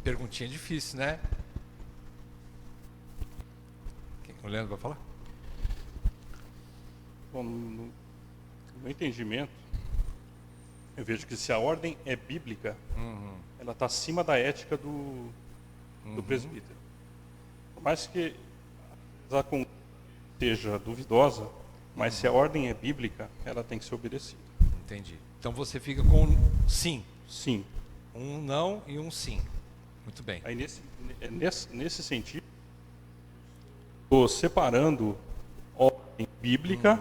Perguntinha difícil, né? O Leandro vai falar? Bom, no meu entendimento, eu vejo que se a ordem é bíblica, ela está acima da ética do presbítero. Por mais que ela seja duvidosa, mas se a ordem é bíblica, ela tem que ser obedecida. Entendi. Então você fica com sim. Sim. Um não e um sim. Muito bem. Aí nesse sentido, estou separando ordem bíblica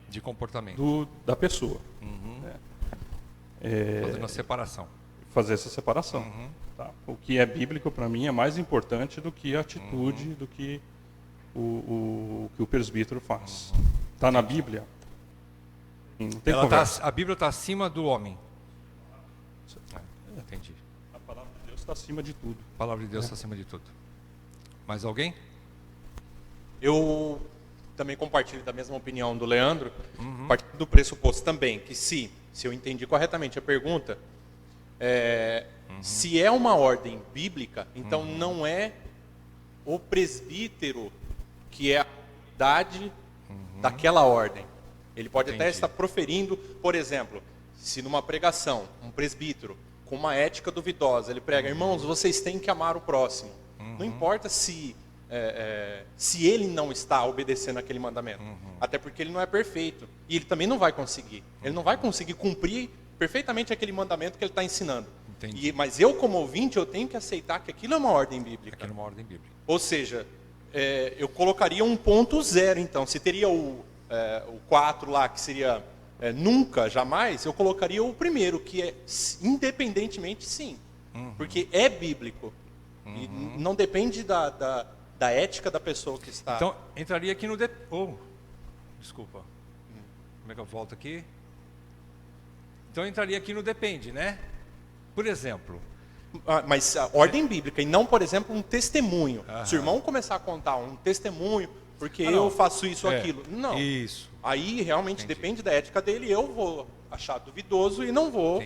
de comportamento da pessoa. Fazendo a separação. Fazer essa separação. Tá? O que é bíblico para mim é mais importante do que a atitude, do que que o presbítero faz. Está na Bíblia? Não tem conversa. A Bíblia está acima do homem. Entendi. A palavra de Deus está acima de tudo. A palavra de Deus está acima de tudo. Mais alguém? Eu também compartilho da mesma opinião do Leandro, partindo do pressuposto também que se eu entendi corretamente a pergunta, se é uma ordem bíblica, então não é o presbítero que é a autoridade daquela ordem. Ele pode até estar proferindo, por exemplo, se numa pregação, um presbítero com uma ética duvidosa, ele prega, irmãos, vocês têm que amar o próximo. Não importa se ele não está obedecendo aquele mandamento. Até porque ele não é perfeito. E ele também não vai conseguir. Ele não vai conseguir cumprir perfeitamente aquele mandamento que ele está ensinando. Mas eu, como ouvinte, eu tenho que aceitar que aquilo é uma ordem bíblica. Aquilo é uma ordem bíblica. Ou seja, eu colocaria 1.0, então. Se teria o 4 lá, que seria nunca, jamais, eu colocaria o primeiro, que é independentemente sim. Porque é bíblico. E não depende da ética da pessoa que está... Então, entraria aqui no... desculpa. Como é que eu volto aqui? Então, entraria aqui no depende, né? Por exemplo... Mas a ordem bíblica, e não, por exemplo, um testemunho. Se o irmão começar a contar um testemunho, porque eu faço isso ou aquilo. Não. Isso. Aí, realmente, depende da ética dele, eu vou achar duvidoso e não vou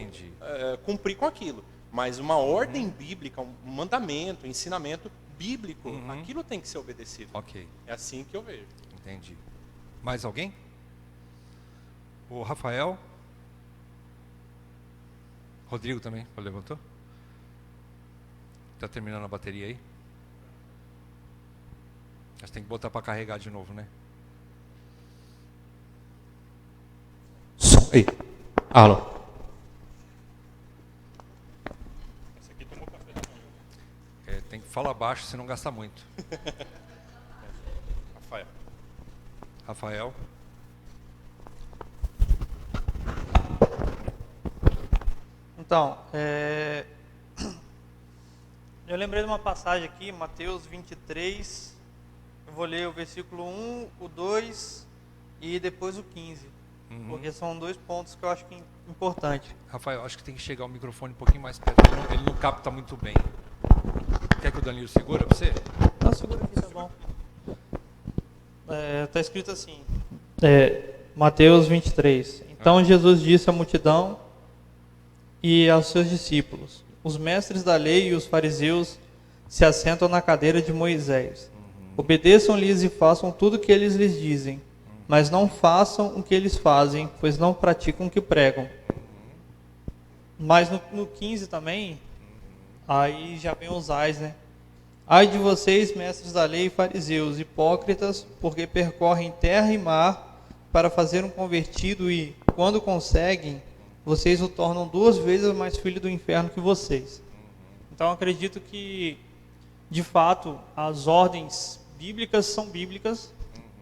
cumprir com aquilo. Mas uma ordem bíblica, um mandamento, um ensinamento bíblico, aquilo tem que ser obedecido. Ok. É assim que eu vejo. Entendi. Mais alguém? O Rafael? Rodrigo também, levantou? Está terminando a bateria aí? Mas tem que botar para carregar de novo, né? Ei. Alô. Tem que falar baixo, senão gasta muito. Rafael. Então, eu lembrei de uma passagem aqui, Mateus 23, eu vou ler o versículo 1, o 2 e depois o 15, porque são dois pontos que eu acho que é importante. Rafael, acho que tem que chegar o microfone um pouquinho mais perto, ele não capta muito bem. Quer que o Danilo segura você? Não, segura aqui, tá bom. Está escrito assim, Mateus 23. Então Jesus disse à multidão, e aos seus discípulos: os mestres da lei e os fariseus se assentam na cadeira de Moisés. Obedeçam-lhes e façam tudo o que eles lhes dizem, mas não façam o que eles fazem, pois não praticam o que pregam. Mas no 15 também, aí já vem os ais, né? Ai de vocês, mestres da lei e fariseus, hipócritas, porque percorrem terra e mar para fazer um convertido e, quando conseguem, vocês o tornam 2 vezes mais filho do inferno que vocês. Então, acredito que, de fato, as ordens bíblicas são bíblicas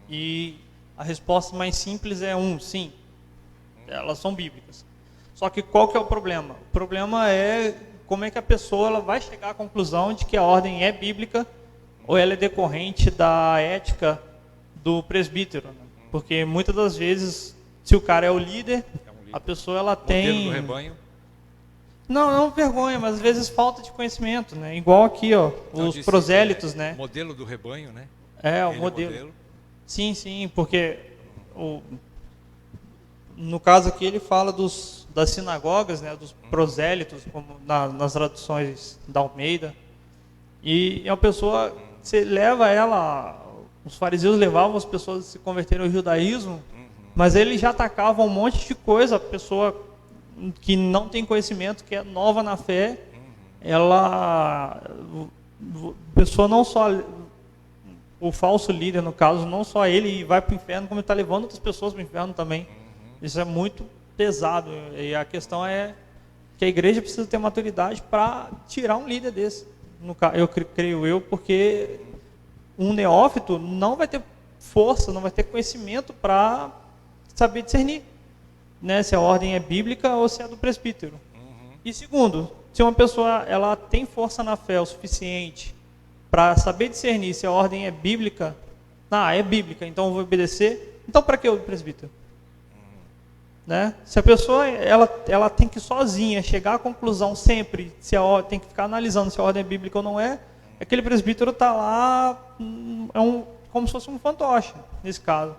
e a resposta mais simples é sim, elas são bíblicas. Só que qual que é o problema? O problema é como é que a pessoa ela vai chegar à conclusão de que a ordem é bíblica ou ela é decorrente da ética do presbítero. Né? Porque muitas das vezes, se o cara é o líder, a pessoa ela tem... Modelo do rebanho. Não vergonha, mas às vezes falta de conhecimento, né? Igual aqui, ó, os prosélitos, né? Modelo do rebanho, né? O modelo. Sim, porque no caso aqui ele fala das sinagogas, né? Dos prosélitos, como nas traduções da Almeida. E a pessoa, você leva ela, os fariseus levavam as pessoas a se converterem ao judaísmo, mas eles já atacavam um monte de coisa, a pessoa que não tem conhecimento, que é nova na fé, a pessoa não só, o falso líder no caso, não só ele vai para o inferno, como ele está levando outras pessoas para o inferno também. Isso é muito pesado, e a questão é que a igreja precisa ter maturidade para tirar um líder desse. Creio eu, porque um neófito não vai ter força, não vai ter conhecimento para saber discernir, né, se a ordem é bíblica ou se é do presbítero. E segundo, se uma pessoa ela tem força na fé o suficiente para saber discernir se a ordem é bíblica, é bíblica, então eu vou obedecer, então para que o presbítero? Né? Se a pessoa ela tem que sozinha chegar à conclusão sempre, se a ordem, tem que ficar analisando se a ordem é bíblica ou não é, aquele presbítero está lá, como se fosse um fantoche, nesse caso.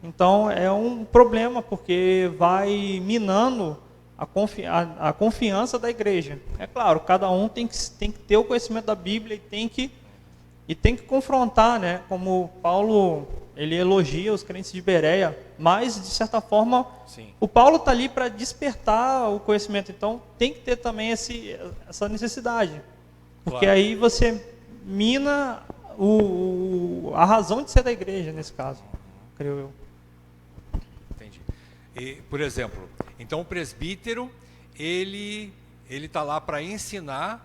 Então, é um problema, porque vai minando a confiança da igreja. É claro, cada um tem que ter o conhecimento da Bíblia e tem que confrontar, né? Como Paulo, ele elogia os crentes de Bereia, mas, de certa forma, o Paulo está ali para despertar o conhecimento. Então, tem que ter também essa necessidade. Porque aí você mina a razão de ser da igreja, nesse caso, creio eu. E, por exemplo, então o presbítero, ele está lá para ensinar,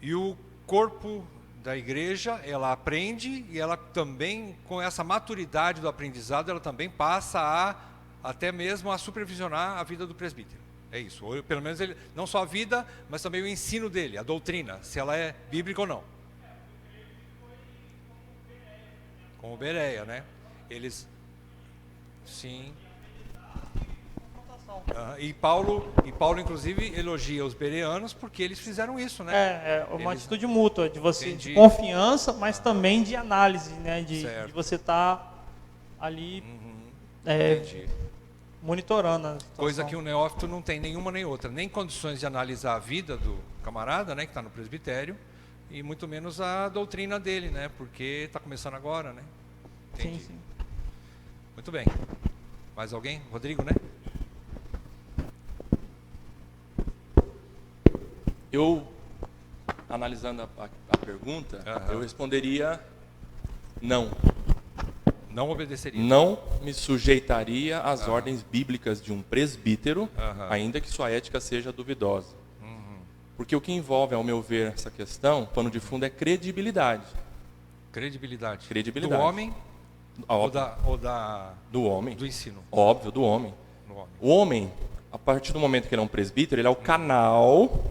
e o corpo da igreja, ela aprende, e ela também, com essa maturidade do aprendizado, ela também passa até mesmo a supervisionar a vida do presbítero. É isso, ou pelo menos ele, não só a vida, mas também o ensino dele, a doutrina, se ela é bíblica ou não. Como Bereia, né? Eles, sim... E Paulo, inclusive, elogia os bereanos porque eles fizeram isso, né? É uma atitude mútua, de você, de confiança, mas também de análise, né? De você estar ali monitorando a situação. Coisa que o neófito não tem nenhuma nem outra, nem condições de analisar a vida do camarada, né? Que está no presbitério, e muito menos a doutrina dele, né? Porque está começando agora, né? Entendi. Sim. Muito bem. Mais alguém? Rodrigo, né? Eu, analisando a pergunta, eu responderia não. Não obedeceria. Não me sujeitaria às ordens bíblicas de um presbítero, ainda que sua ética seja duvidosa. Porque o que envolve, ao meu ver, essa questão, pano de fundo, é credibilidade. Credibilidade. Credibilidade. Do homem do homem. Do ensino. Óbvio, do homem. O homem, a partir do momento que ele é um presbítero, ele é o canal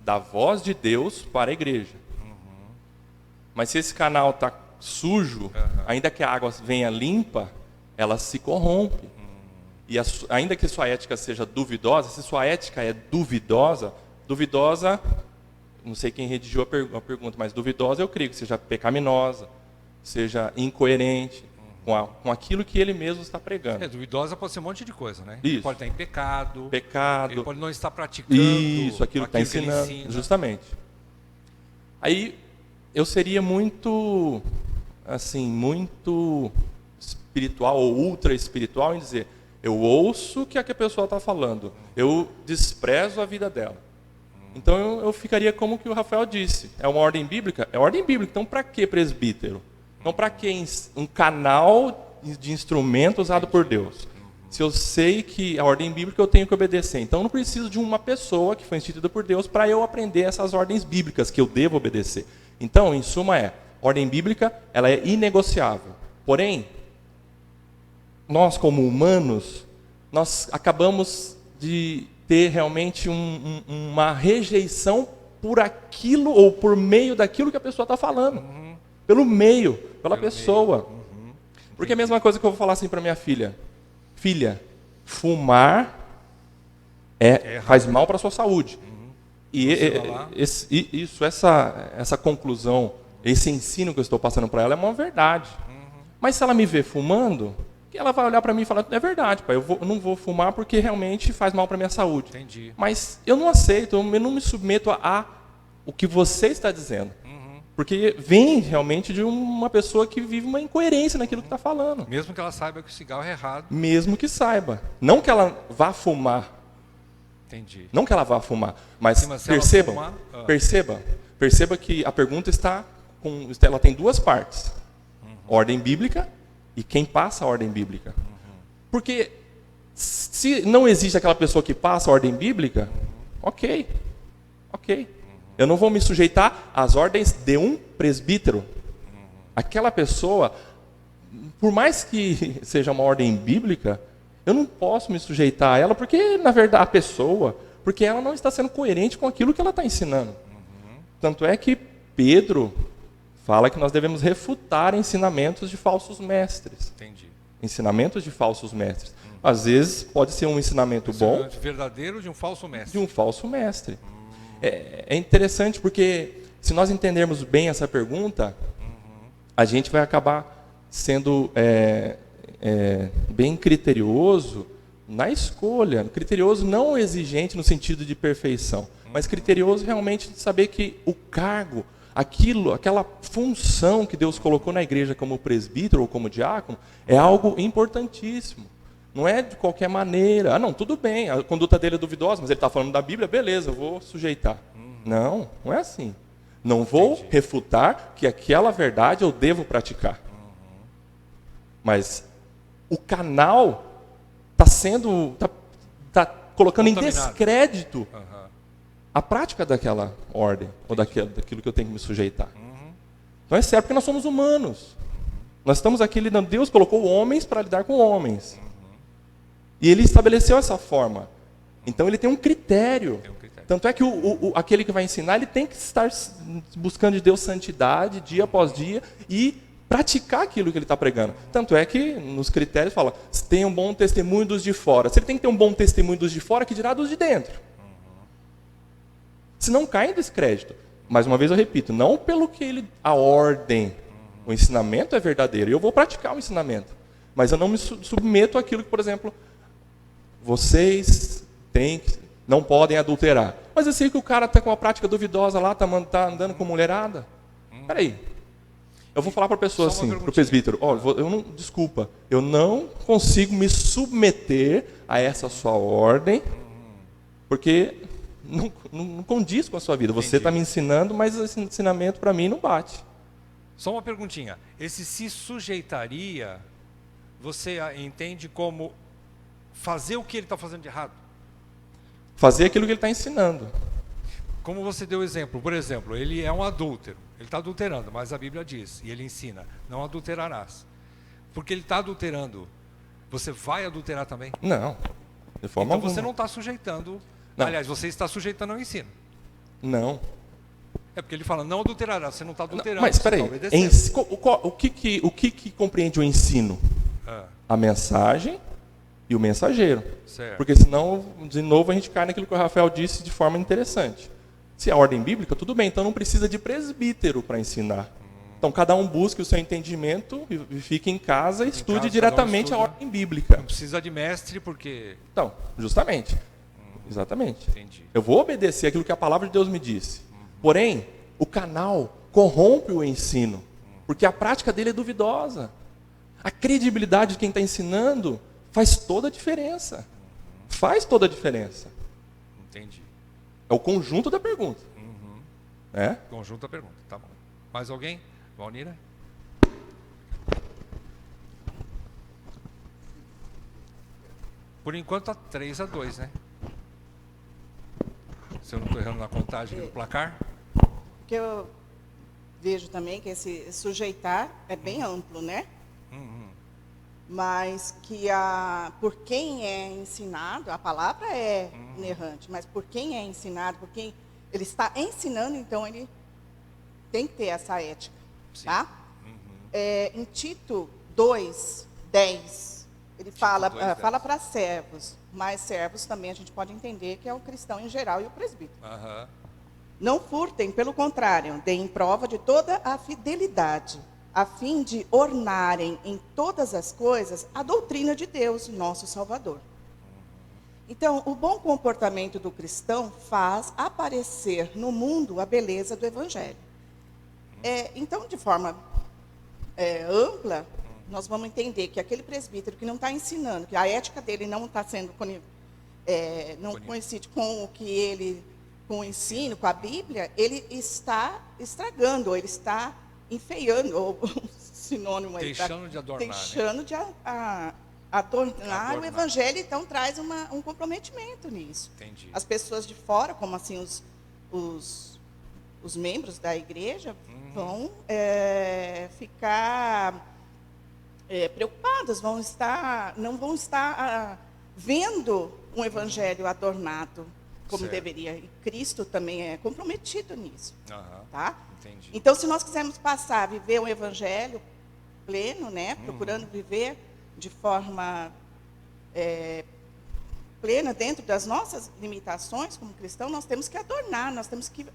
da voz de Deus para a igreja. Mas se esse canal está sujo, ainda que a água venha limpa, ela se corrompe. E ainda que sua ética seja duvidosa, se sua ética é duvidosa, não sei quem redigiu a pergunta, mas duvidosa eu creio que seja pecaminosa, seja incoerente. com aquilo que ele mesmo está pregando. Duvidosa pode ser um monte de coisa, né? Isso. Ele pode estar em pecado. Ele pode não estar praticando aquilo que está ensinando. Ele ensina. Justamente. Aí eu seria muito, assim, muito espiritual ou ultra espiritual em dizer, eu ouço o que a pessoa está falando, eu desprezo a vida dela. Então eu ficaria como que o Rafael disse, é uma ordem bíblica? É ordem bíblica, então para que presbítero? Então para que um canal de instrumento usado por Deus? Se eu sei que a ordem bíblica eu tenho que obedecer, então eu não preciso de uma pessoa que foi instituída por Deus para eu aprender essas ordens bíblicas que eu devo obedecer. Então, em suma ordem bíblica, ela é inegociável. Porém, nós como humanos, nós acabamos de ter realmente uma rejeição por aquilo ou por meio daquilo que a pessoa está falando. Pelo meio, pela pessoa. Porque é a mesma coisa que eu vou falar assim para minha filha. Filha, fumar faz mal para a sua saúde. E essa conclusão, esse ensino que eu estou passando para ela é uma verdade. Mas se ela me ver fumando, ela vai olhar para mim e falar, é verdade, pai, eu não vou fumar porque realmente faz mal para a minha saúde. Entendi. Mas eu não aceito, eu não me submeto a o que você está dizendo. Porque vem realmente de uma pessoa que vive uma incoerência naquilo que está falando. Mesmo que ela saiba que o cigarro é errado. Mesmo que saiba. Não que ela vá fumar. Entendi. Não que ela vá fumar. Mas perceba que a pergunta ela tem duas partes. Ordem bíblica e quem passa a ordem bíblica. Porque se não existe aquela pessoa que passa a ordem bíblica, ok. Eu não vou me sujeitar às ordens de um presbítero. Aquela pessoa, por mais que seja uma ordem bíblica, eu não posso me sujeitar a ela, porque, na verdade, porque ela não está sendo coerente com aquilo que ela está ensinando. Tanto é que Pedro fala que nós devemos refutar ensinamentos de falsos mestres. Entendi. Ensinamentos de falsos mestres. Às vezes pode ser um ensinamento bom. Verdadeiro de um falso mestre. De um falso mestre. É interessante porque, se nós entendermos bem essa pergunta, a gente vai acabar sendo bem criterioso na escolha. Criterioso não exigente no sentido de perfeição, mas criterioso realmente de saber que o cargo, aquela função que Deus colocou na igreja como presbítero ou como diácono, é algo importantíssimo. Não é de qualquer maneira. Não, tudo bem, a conduta dele é duvidosa, mas ele está falando da Bíblia, beleza, eu vou sujeitar. Não é assim. Não vou refutar que aquela verdade eu devo praticar. Mas o canal está colocando em descrédito a prática daquela ordem, ou daquilo que eu tenho que me sujeitar. Então é certo que nós somos humanos. Nós estamos aqui lidando, Deus colocou homens para lidar com homens. E ele estabeleceu essa forma. Então ele tem um critério. Tanto é que aquele que vai ensinar, ele tem que estar buscando de Deus santidade, dia após dia, e praticar aquilo que ele está pregando. Tanto é que nos critérios fala, tem um bom testemunho dos de fora. Se ele tem que ter um bom testemunho dos de fora, que dirá dos de dentro. Se não cai em descrédito. Mais uma vez eu repito, não pelo que a ordem, o ensinamento é verdadeiro. Eu vou praticar o ensinamento. Mas eu não me submeto àquilo que, por exemplo, vocês não podem adulterar. Mas eu sei que o cara está com uma prática duvidosa lá, está andando com mulherada. Peraí. Eu vou falar para a pessoa assim, para o presbítero, desculpa, eu não consigo me submeter a essa sua ordem, porque não condiz com a sua vida. Você está me ensinando, mas esse ensinamento para mim não bate. Só uma perguntinha. Esse se sujeitaria, você entende como fazer o que ele está fazendo de errado? Fazer aquilo que ele está ensinando. Como você deu exemplo, por exemplo, ele é um adúltero. Ele está adulterando, mas a Bíblia diz, e ele ensina, não adulterarás. Porque ele está adulterando, você vai adulterar também? Não, de forma alguma. Então você não está sujeitando, aliás, você está sujeitando ao ensino. Não. É porque ele fala, não adulterarás, você não está adulterando. Mas espera aí, o que compreende o ensino? A mensagem e o mensageiro. Certo. Porque senão, de novo, a gente cai naquilo que o Rafael disse de forma interessante. Se é a ordem bíblica, tudo bem, então não precisa de presbítero para ensinar. Então, cada um busque o seu entendimento e fique em casa e estude casa, diretamente cada um a estuda. ordem bíblica. Não precisa de mestre, porque... Então, justamente. Exatamente. Entendi. Eu vou obedecer aquilo que a palavra de Deus me disse. Porém, o canal corrompe o ensino, porque a prática dele é duvidosa. A credibilidade de quem está ensinando faz toda a diferença. Faz toda a diferença. Entendi. É o conjunto da pergunta. É? Conjunto da pergunta, tá bom. Mais alguém? Valnira? Por enquanto tá 3-2, né? Se eu não estou errando na contagem aqui do placar. O que eu vejo também que esse sujeitar é bem amplo, né? Mas que por quem é ensinado, a palavra é inerrante, mas por quem é ensinado, por quem ele está ensinando, então ele tem que ter essa ética. Sim. Tá? Em Tito 2:10, ele fala para servos, mas servos também a gente pode entender que é o cristão em geral e o presbítero. Não furtem, pelo contrário, deem prova de toda a fidelidade, a fim de ornarem em todas as coisas a doutrina de Deus, nosso Salvador. Então, o bom comportamento do cristão faz aparecer no mundo a beleza do Evangelho. Então, de forma ampla, nós vamos entender que aquele presbítero que não está ensinando, que a ética dele não está sendo não coincide com o que ele, com o ensino, com a Bíblia, ele está estragando, ou ele está enfeiando, ou sinônimo aí, deixando de adornar, deixando de adornar o Evangelho, então traz um comprometimento nisso. Entendi. As pessoas de fora, como assim os membros da igreja, vão ficar preocupados, não vão estar vendo um Evangelho adornado como deveria. E Cristo também é comprometido nisso. Tá? Entendi. Então, se nós quisermos passar a viver um Evangelho pleno, né, procurando viver de forma plena dentro das nossas limitações como cristão, nós temos que adornar, nós temos que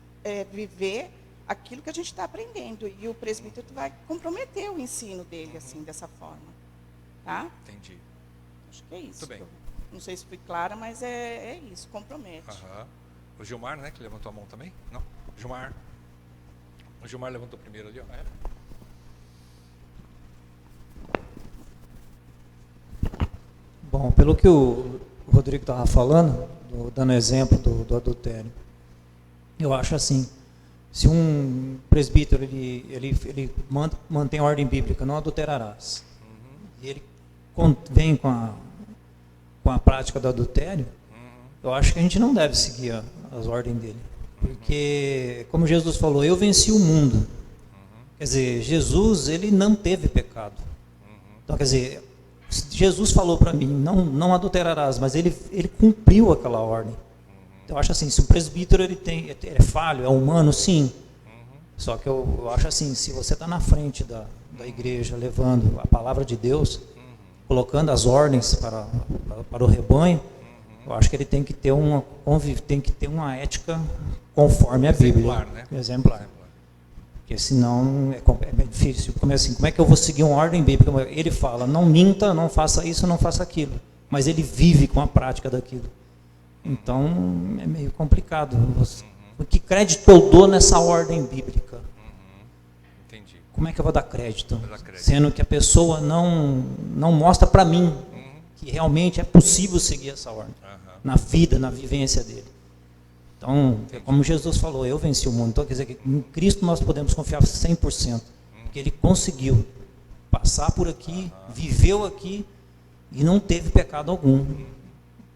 viver aquilo que a gente está aprendendo. E o presbítero vai comprometer o ensino dele assim, dessa forma. Tá? Entendi. Acho que é isso. Muito bem. Não sei se fui clara, mas é isso, compromete. O Gilmar, né, que levantou a mão também? Não? Gilmar. O Gilmar levantou primeiro ali, ó. Bom, pelo que o Rodrigo estava falando, dando exemplo do adultério, eu acho assim, se um presbítero ele mantém a ordem bíblica, não adulterarás, e ele vem com a prática do adultério, eu acho que a gente não deve seguir as ordens dele. Porque, como Jesus falou, eu venci o mundo. Quer dizer, Jesus, ele não teve pecado. Então, quer dizer, Jesus falou para mim, não adulterarás, mas ele cumpriu aquela ordem. Então, eu acho assim, se o presbítero ele é falho, é humano, sim. Só que eu acho assim, se você está na frente da igreja, levando a palavra de Deus, colocando as ordens para o rebanho, eu acho que ele tem que ter uma ética conforme a Bíblia. Exemplar, né? Exemplar. Porque senão é difícil. Como é que eu vou seguir uma ordem bíblica? Ele fala, não minta, não faça isso, não faça aquilo. Mas ele vive com a prática daquilo. Então, é meio complicado. Que crédito eu dou nessa ordem bíblica? Entendi. Como é que eu vou dar crédito? Sendo que a pessoa não mostra para mim que realmente é possível seguir essa ordem. Na vida, na vivência dele. Então, como Jesus falou, eu venci o mundo. Então, quer dizer que em Cristo nós podemos confiar 100%. Porque ele conseguiu passar por aqui, viveu aqui e não teve pecado algum.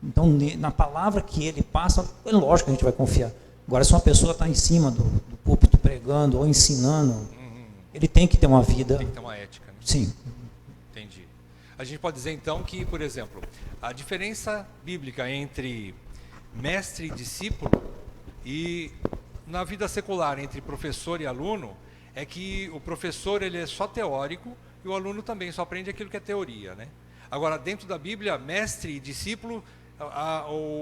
Então, na palavra que ele passa, é lógico que a gente vai confiar. Agora, se uma pessoa está em cima do púlpito pregando ou ensinando, ele tem que ter uma vida... Tem que ter uma ética, né? Sim. Entendi. A gente pode dizer, então, que, por exemplo, a diferença bíblica entre mestre e discípulo e na vida secular entre professor e aluno é que o professor ele é só teórico e o aluno também só aprende aquilo que é teoria, né? Agora, dentro da Bíblia, mestre e discípulo,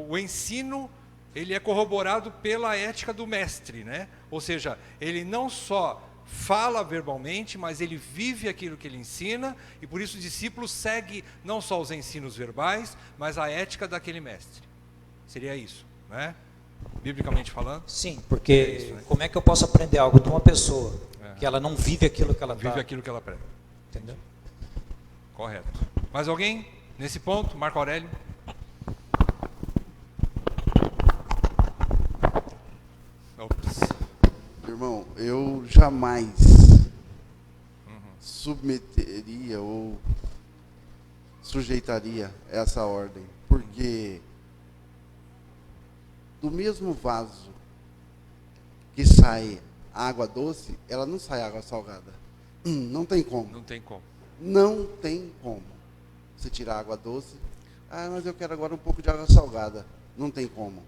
o ensino ele é corroborado pela ética do mestre, né? Ou seja, ele não só fala verbalmente, mas ele vive aquilo que ele ensina, e por isso o discípulo segue não só os ensinos verbais, mas a ética daquele mestre. Seria isso, né? Biblicamente falando? Sim, porque como é que eu posso aprender algo de uma pessoa que ela não vive aquilo que ela vive aquilo que ela prega? Entendeu? Correto. Mais alguém nesse ponto? Marco Aurélio? Ops. Irmão, eu jamais submeteria ou sujeitaria essa ordem, porque do mesmo vaso que sai água doce, ela não sai água salgada. Não tem como. Não tem como. Não tem como. Você tirar água doce, mas eu quero agora um pouco de água salgada. Não tem como.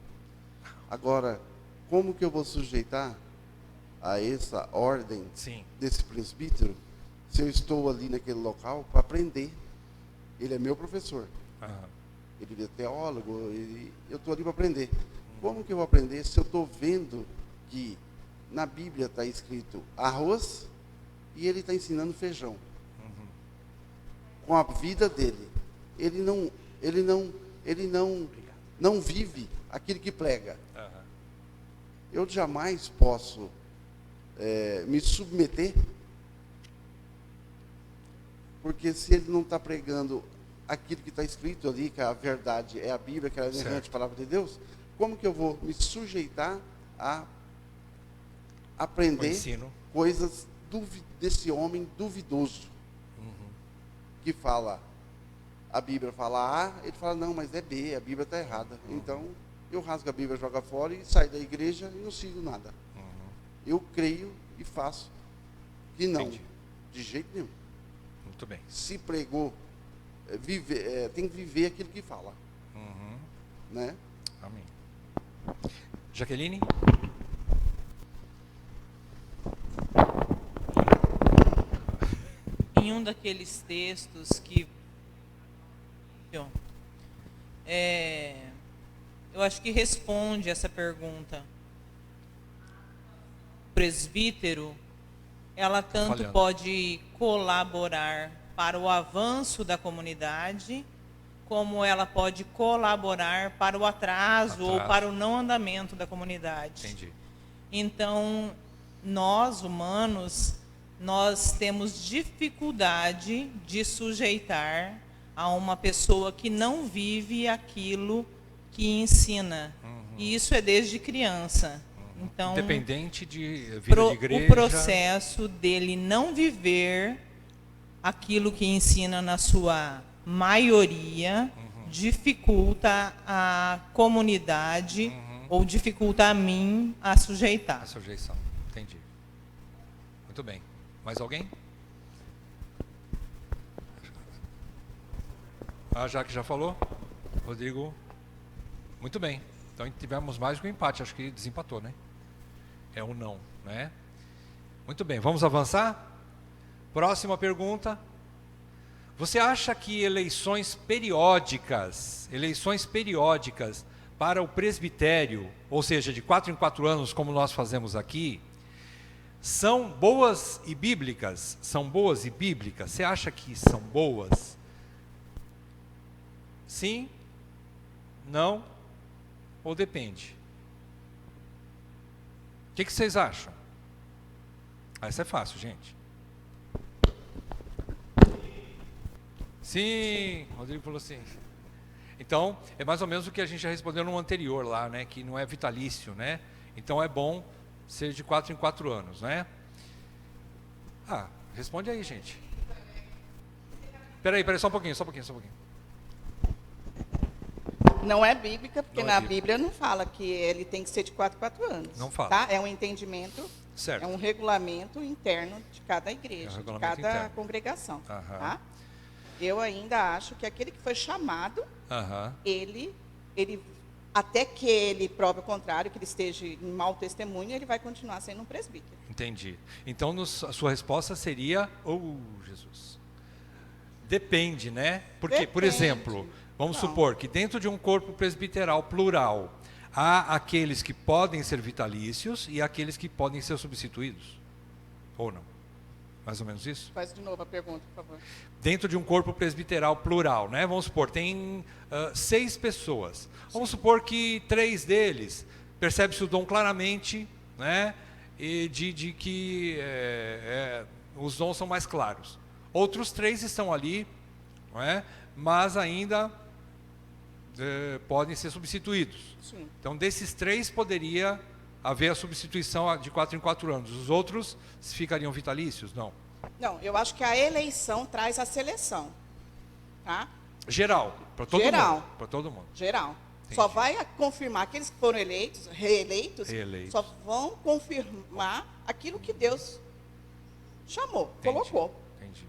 Agora, como que eu vou sujeitar a essa ordem desse presbítero se eu estou ali naquele local para aprender? Ele é meu professor. Ele é teólogo, eu estou ali para aprender. Como que eu vou aprender se eu estou vendo que na Bíblia está escrito arroz e ele está ensinando feijão? Com a vida dele. Ele não vive aquilo que prega. Eu jamais posso me submeter, porque se ele não está pregando aquilo que está escrito ali, que a verdade é a Bíblia, que é a inerrante palavra de Deus, como que eu vou me sujeitar a aprender coisas desse homem duvidoso, que fala, a Bíblia fala A, ele fala, não, mas é B, a Bíblia está errada. Então, eu rasgo a Bíblia, jogo fora e saio da igreja e não sigo nada. Eu creio e faço que não. Entendi. De jeito nenhum. Muito bem. Se pregou, tem que viver aquilo que fala. Né? Amém. Jaqueline? Em um daqueles textos que eu acho que responde essa pergunta. O presbítero, ela tanto pode colaborar para o avanço da comunidade, como ela pode colaborar para o atraso ou para o não andamento da comunidade. Entendi. Então, nós, humanos, nós temos dificuldade de sujeitar a uma pessoa que não vive aquilo que ensina. E isso é desde criança. Então, independente de vida de igreja. O processo dele não viver aquilo que ensina na sua maioria dificulta a comunidade ou dificulta a mim a sujeitar. A sujeição, entendi. Muito bem. Mais alguém? A Jaque já falou? Rodrigo? Muito bem. Então tivemos mais que um empate, acho que desempatou, né? É um não, né? Muito bem, vamos avançar? Próxima pergunta. Você acha que eleições periódicas para o presbitério, ou seja, de 4 em 4 anos, como nós fazemos aqui, são boas e bíblicas? São boas e bíblicas? Você acha que são boas? Sim? Não? Ou depende? O que vocês acham? Essa é fácil, gente. Sim, Rodrigo falou sim. Então, é mais ou menos o que a gente já respondeu no anterior lá, né? Que não é vitalício, né? Então é bom ser de 4 em 4 anos, né? Responde aí, gente. Peraí, só um pouquinho. Não é bíblica, porque na Bíblia não fala que ele tem que ser de 4 em 4 anos. Não fala. Tá? É um entendimento, certo. É um regulamento interno de cada igreja, de cada congregação. Tá? Eu ainda acho que aquele que foi chamado, ele, até que ele prove o contrário, que ele esteja em mau testemunho, ele vai continuar sendo um presbítero. Entendi. Então, a sua resposta seria, Jesus. Depende, né? Porque, depende. Por exemplo, vamos supor que dentro de um corpo presbiteral plural, há aqueles que podem ser vitalícios e aqueles que podem ser substituídos. Ou não? Mais ou menos isso? Faz de novo a pergunta, por favor. Dentro de um corpo presbiteral plural, né? Vamos supor, tem 6 pessoas. Vamos supor que 3 deles percebe-se o dom claramente, né? E de que os dons são mais claros. Outros 3 estão ali, não é? Mas ainda podem ser substituídos. Sim. Então, desses 3 poderia haver a substituição de 4 em 4 anos. Os outros ficariam vitalícios? Não. Não, eu acho que a eleição traz a seleção. Tá? Geral, para todo mundo. Para todo mundo. Geral. Entendi. Só vai confirmar aqueles que foram reeleitos, só vão confirmar aquilo que Deus chamou, colocou. Entendi.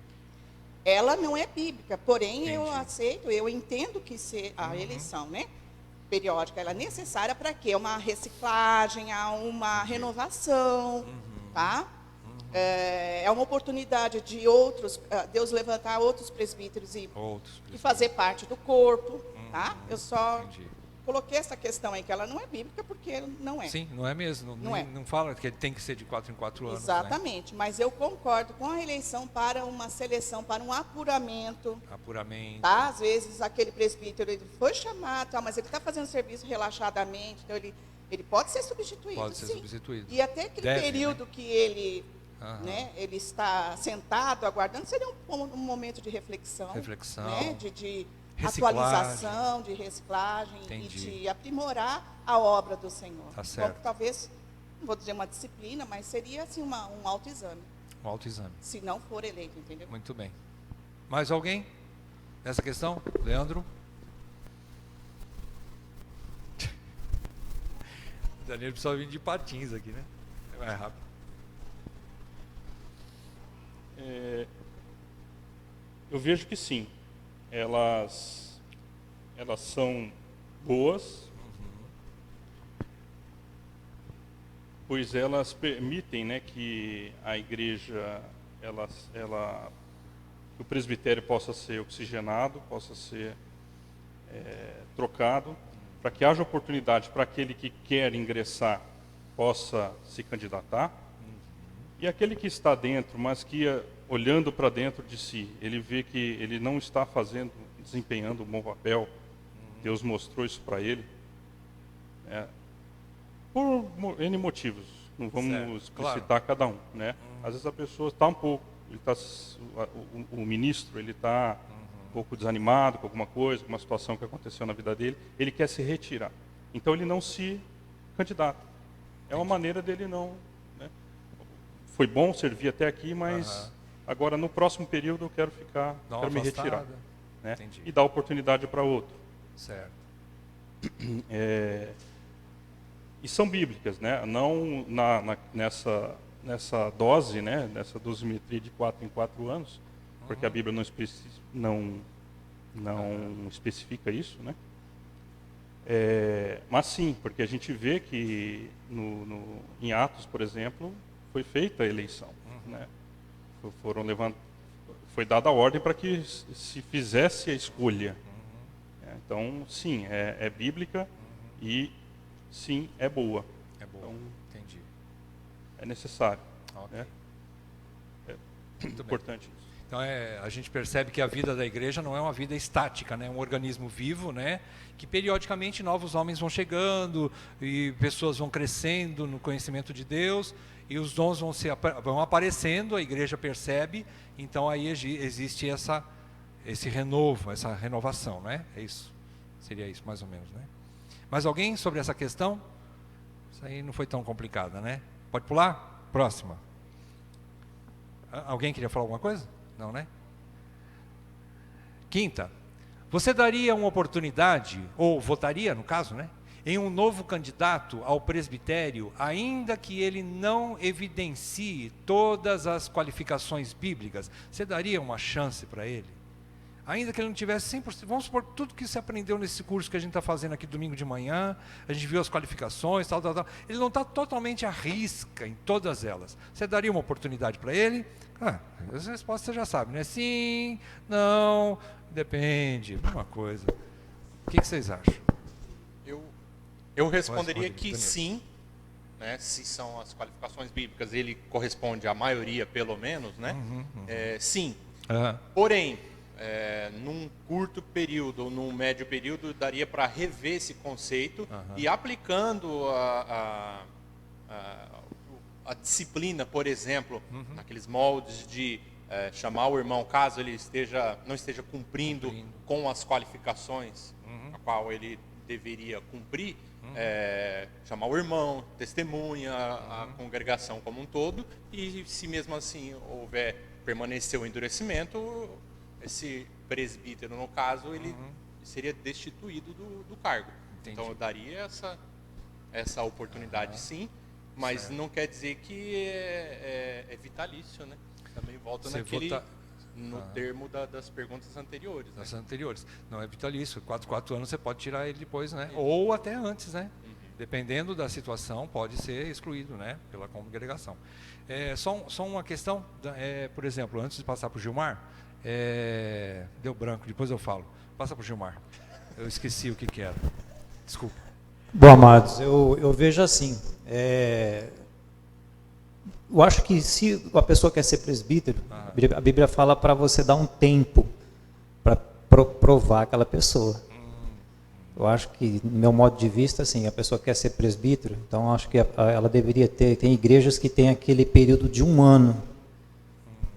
Ela não é bíblica, porém Entendi. eu aceito, eu entendo que a eleição, né, periódica, ela é necessária para quê? Uma reciclagem, uma renovação, tá? É uma oportunidade de Deus levantar outros presbíteros e fazer parte do corpo, tá? Eu só coloquei essa questão aí, que ela não é bíblica, porque não é. Sim, não é mesmo. Não fala que ele tem que ser de 4 em 4 anos. Exatamente, né? Mas eu concordo com a eleição para uma seleção, para um apuramento. Tá? Às vezes aquele presbítero ele foi chamado, tá, mas ele está fazendo serviço relaxadamente, então ele pode ser substituído. Pode ser sim. substituído. E até aquele período, né, que ele, né, ele está sentado, aguardando, seria um momento de reflexão. Né, de atualização, de reciclagem. Entendi. E de aprimorar a obra do Senhor. Tá certo. Então, talvez, não vou dizer uma disciplina, mas seria assim um autoexame. Um autoexame. Se não for eleito, entendeu? Muito bem. Mais alguém nessa questão? Leandro? O Daniel precisa vir de patins aqui, né? É mais rápido. Eu vejo que sim. Elas são boas, pois elas permitem, né, que a igreja, que o presbitério possa ser oxigenado, possa ser trocado, para que haja oportunidade para aquele que quer ingressar possa se candidatar, e aquele que está dentro, mas que olhando para dentro de si, ele vê que ele não está desempenhando um bom papel. Deus mostrou isso para ele, por N motivos. Não vamos explicitar cada um, né? Às vezes a pessoa está um pouco, o ministro, ele está um pouco desanimado com alguma coisa, com uma situação que aconteceu na vida dele, ele quer se retirar. Então ele não se candidata. É uma maneira dele não, né? Foi bom servir até aqui, mas agora no próximo período eu quero me retirar, né? E dar oportunidade para outro. Certo. E são bíblicas, né? Não nessa dose, né? Nessa dosimetria de 4 em 4 anos, porque a Bíblia não especifica isso, né? Mas sim, porque a gente vê que em Atos, por exemplo, foi feita a eleição, né? Foi dada a ordem para que se fizesse a escolha. Então, sim, é bíblica e sim, é boa. É boa, então, entendi. É necessário. Okay. Né? É importante isso. Então, a gente percebe que a vida da igreja não é uma vida estática, né? É um organismo vivo, né? Que periodicamente novos homens vão chegando e pessoas vão crescendo no conhecimento de Deus e os dons vão aparecendo, a igreja percebe, então aí existe esse renovo, essa renovação, né? É isso. Seria isso, mais ou menos, né? Mais alguém sobre essa questão? Isso aí não foi tão complicada, né? Pode pular? Próxima. Alguém queria falar alguma coisa? Não, né? Quinta. Você daria uma oportunidade, ou votaria, no caso, né? Em um novo candidato ao presbitério, ainda que ele não evidencie todas as qualificações bíblicas, você daria uma chance para ele? Ainda que ele não tivesse 100%, vamos supor, tudo que você aprendeu nesse curso que a gente está fazendo aqui domingo de manhã, a gente viu as qualificações, tal, ele não está totalmente à risca em todas elas. Você daria uma oportunidade para ele? As respostas você já sabe, né? Sim, não, depende, mesma coisa. O que vocês acham? Eu responderia que sim, né, se são as qualificações bíblicas, ele corresponde à maioria, pelo menos, né? Sim. Porém, num curto período ou num médio período, daria para rever esse conceito e aplicando a disciplina, por exemplo, naqueles moldes de chamar o irmão caso ele não esteja cumprindo com as qualificações a qual ele deveria cumprir, chamar o irmão, testemunha, a congregação como um todo, e se mesmo assim permanecer o endurecimento, esse presbítero, no caso, ele seria destituído do cargo. Entendi. Então eu daria essa oportunidade, sim, mas não quer dizer que é vitalício, né? Também volta no termo das perguntas anteriores. Né? Das anteriores. Não é vitalício. 4 anos você pode tirar ele depois, né? Ou até antes, né? Dependendo da situação, pode ser excluído, né? Pela congregação. Só uma questão, por exemplo, antes de passar para o Gilmar, deu branco, depois eu falo. Passa para o Gilmar. Eu esqueci o que era. Desculpa. Bom, amados, eu vejo assim, eu acho que se a pessoa quer ser presbítero, a Bíblia fala para você dar um tempo para provar aquela pessoa. Eu acho que, no meu modo de vista, assim, a pessoa quer ser presbítero, então eu acho que ela deveria tem igrejas que tem aquele período de 1 ano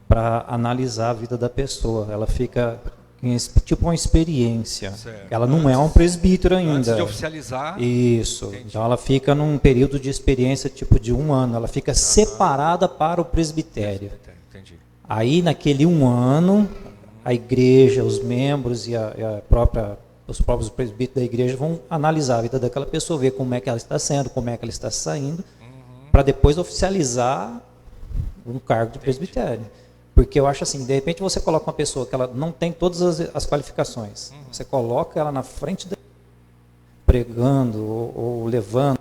para analisar a vida da pessoa. Ela fica tipo uma experiência. Certo. Ela não é um presbítero ainda. Antes de oficializar. Isso. Entendi. Então ela fica num período de experiência tipo de 1 ano. Ela fica separada para o presbitério. Entendi. Aí naquele 1 ano, a igreja, os membros e os próprios presbíteros da igreja vão analisar a vida daquela pessoa, ver como é que ela está sendo, como é que ela está saindo, para depois oficializar um cargo de presbitério. Porque eu acho assim, de repente você coloca uma pessoa que ela não tem todas as qualificações, você coloca ela na frente pregando ou levando,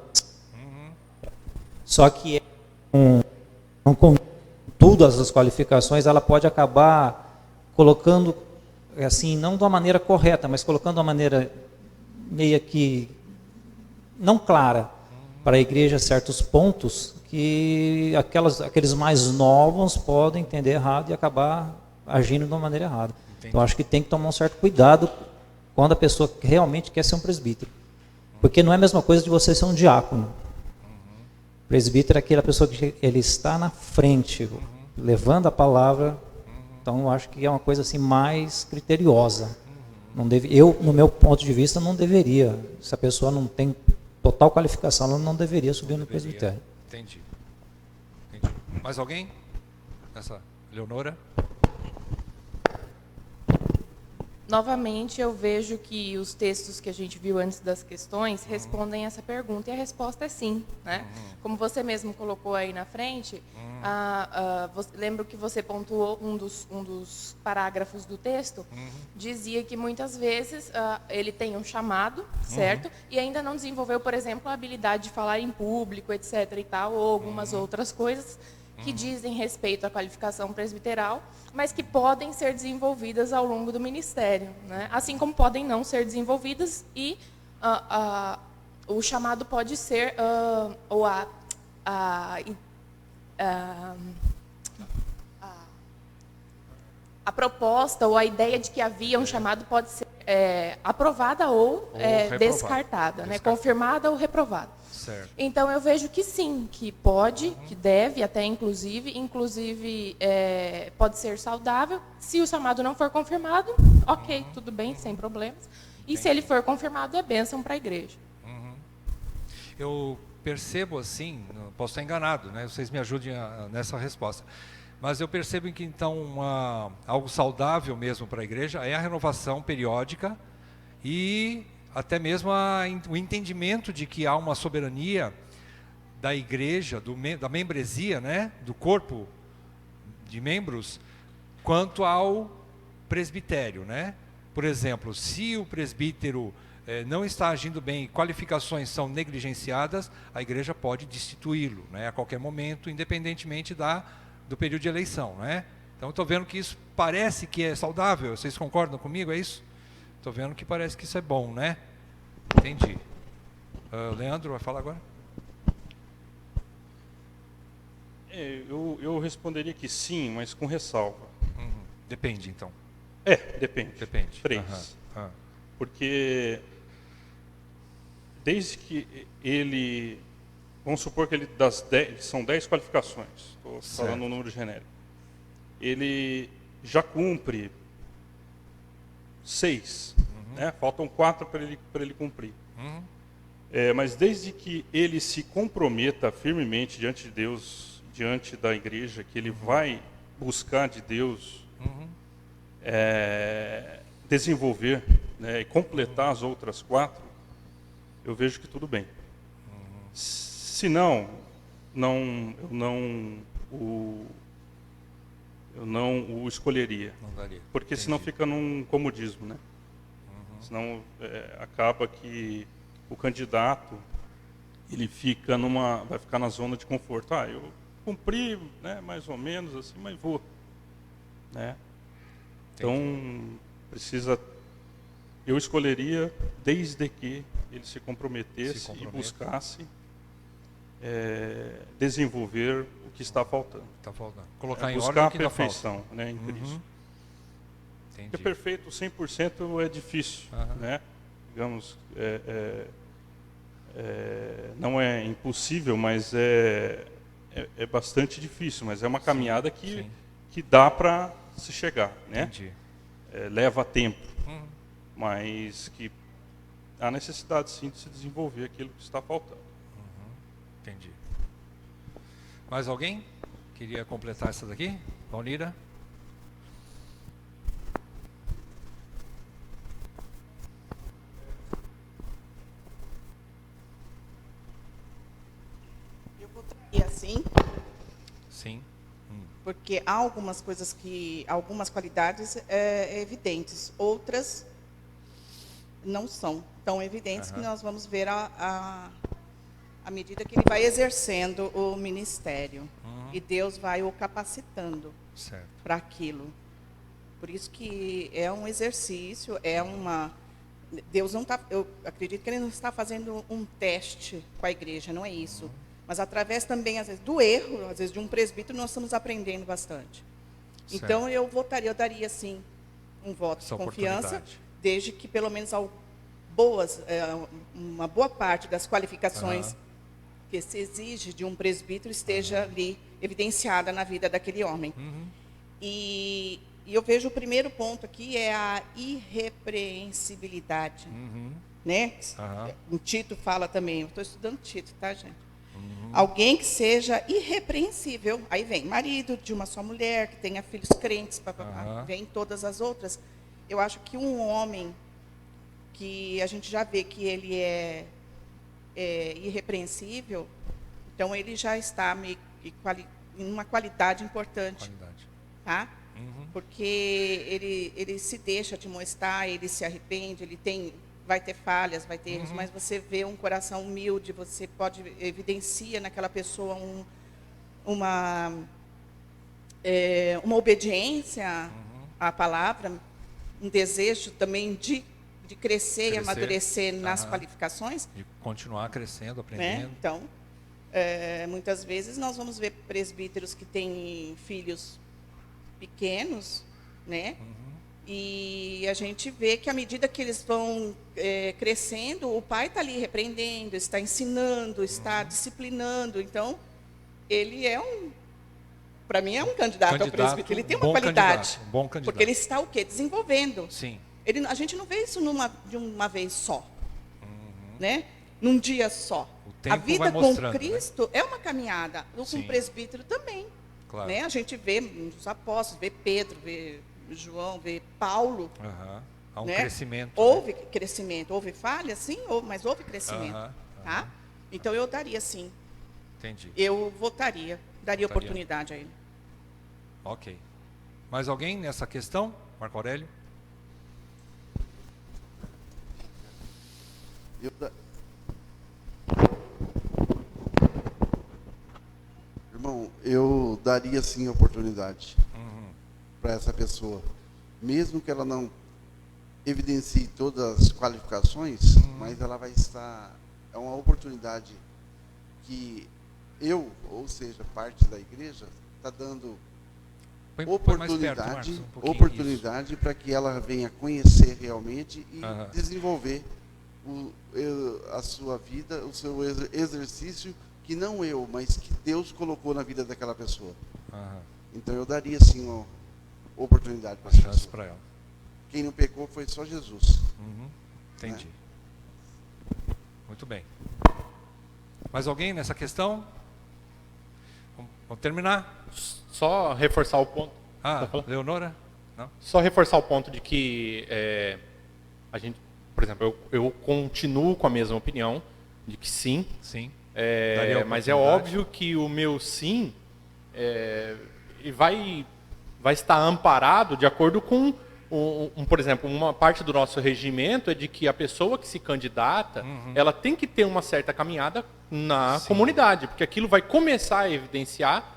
só que com todas as qualificações, ela pode acabar colocando, assim, não de uma maneira correta, mas colocando de uma maneira meio que não clara para a igreja certos pontos que aqueles mais novos podem entender errado e acabar agindo de uma maneira errada. Entendi. Então, acho que tem que tomar um certo cuidado quando a pessoa realmente quer ser um presbítero. Porque não é a mesma coisa de você ser um diácono. Presbítero é aquela pessoa que ele está na frente, levando a palavra. Então, eu acho que é uma coisa assim mais criteriosa. Eu, no meu ponto de vista, não deveria. Se a pessoa não tem total qualificação, ela não deveria subir no presbitério. Entendi. Mais alguém? Leonora? Novamente, eu vejo que os textos que a gente viu antes das questões respondem essa pergunta, e a resposta é sim. Né? Como você mesmo colocou aí na frente, lembro que você pontuou um dos parágrafos do texto, dizia que muitas vezes ele tem um chamado, certo? E ainda não desenvolveu, por exemplo, a habilidade de falar em público, etc. e tal, ou algumas outras coisas que dizem respeito à qualificação presbiteral, mas que podem ser desenvolvidas ao longo do ministério, né? Assim como podem não ser desenvolvidas, e o chamado pode ser, ou a proposta ou a ideia de que havia um chamado pode ser aprovada ou descartada, né? Confirmada ou reprovada. Certo. Então eu vejo que sim, que pode, que deve, até inclusive pode ser saudável. Se o chamado não for confirmado, ok, tudo bem, sem problemas. E se ele for confirmado, é bênção para a igreja. Eu percebo assim, posso estar enganado, né? Vocês me ajudem nessa resposta. Mas eu percebo que então algo saudável mesmo para a igreja é a renovação periódica e até mesmo o entendimento de que há uma soberania da igreja, da membresia, né, do corpo de membros, quanto ao presbitério, né? Por exemplo, se o presbítero não está agindo bem, qualificações são negligenciadas, a igreja pode destituí-lo, né, a qualquer momento, independentemente do período de eleição, né? Então, estou vendo que isso parece que é saudável. Vocês concordam comigo? É isso? Estou vendo que parece que isso é bom, né? Entendi. Leandro, vai falar agora? Eu responderia que sim, mas com ressalva. Depende, então. Depende. Depende. 3. Porque desde que ele... Vamos supor que ele são 10 qualificações. Estou falando um número genérico. Ele já cumpre 6. Né? Faltam 4 para ele cumprir. Mas desde que ele se comprometa firmemente diante de Deus, diante da igreja, que ele vai buscar de Deus desenvolver, né, e completar as outras 4, eu vejo que tudo bem. Se não, eu não o escolheria. Não daria. Porque senão fica num comodismo, né? Senão acaba que o candidato ele vai ficar na zona de conforto. Eu cumpri, né, mais ou menos assim, mas vou, né? Então eu escolheria desde que ele se comprometesse e buscasse desenvolver o que está faltando. Colocar em buscar ordem o que a perfeição, né, em Cristo. Porque perfeito 100% é difícil, né? Digamos, não é impossível, mas é bastante difícil, mas é uma caminhada que dá para se chegar, né? Leva tempo, mas que há necessidade sim de se desenvolver aquilo que está faltando. Entendi. Mais alguém queria completar essa daqui? Paulira? Eu votaria sim. Sim. Porque há algumas coisas algumas qualidades evidentes, outras não são tão evidentes que nós vamos ver à medida que ele vai exercendo o ministério. E Deus vai o capacitando para aquilo. Por isso que é um exercício, Deus não está, eu acredito que Ele não está fazendo um teste com a igreja, não é isso. Mas através também, às vezes, do erro, às vezes de um presbítero, nós estamos aprendendo bastante. Então eu daria sim um voto de confiança, desde que pelo menos uma boa parte das qualificações que se exige de um presbítero esteja ali evidenciada na vida daquele homem. E eu vejo o primeiro ponto aqui é a irrepreensibilidade, né? O Tito fala também, eu estou estudando Tito, tá, gente? Alguém que seja irrepreensível. Aí vem marido de uma só mulher, que tenha filhos crentes, vem todas as outras. Eu acho que um homem que a gente já vê que ele é irrepreensível, então ele já está em uma qualidade importante. Tá? Porque ele se deixa admoestar, ele se arrepende, vai ter falhas, vai ter erros, mas você vê um coração humilde, você evidencia naquela pessoa uma obediência à palavra, um desejo também de crescer e amadurecer nas qualificações. De continuar crescendo, aprendendo. Né? Então, muitas vezes nós vamos ver presbíteros que têm filhos pequenos, né? E a gente vê que à medida que eles vão crescendo, o pai está ali repreendendo, está ensinando, está disciplinando. Então, ele para mim, é um candidato ao presbítero. Ele tem uma qualidade. Um bom candidato. Porque ele está o quê? Desenvolvendo. Sim. A gente não vê isso de uma vez só, né? Num dia só. A vida com Cristo é uma caminhada. Com o presbítero também. Claro. Né? A gente vê os apóstolos, vê Pedro, vê João, vê Paulo. Há um crescimento. Houve crescimento. Houve falha, sim, mas houve crescimento. Tá? Então, eu daria sim. Entendi. Eu daria oportunidade a ele. Ok. Mais alguém nessa questão? Marco Aurélio? Irmão, eu daria sim oportunidade para essa pessoa, mesmo que ela não evidencie todas as qualificações, mas ela vai estar, é uma oportunidade que ou seja, parte da igreja, está dando oportunidade para que ela venha conhecer realmente e desenvolver a sua vida, o seu exercício, que não eu, mas que Deus colocou na vida daquela pessoa. Então eu daria sim uma oportunidade para essa pessoa. Para ela. Quem não pecou foi só Jesus. Entendi. Muito bem. Mais alguém nessa questão? Vamos terminar? Só reforçar o ponto. Leonora? Não? Só reforçar o ponto de que a gente, por exemplo, eu continuo com a mesma opinião de que sim. Sim. Mas é óbvio que o meu sim vai estar amparado de acordo com por exemplo, uma parte do nosso regimento é de que a pessoa que se candidata, ela tem que ter uma certa caminhada na comunidade, porque aquilo vai começar a evidenciar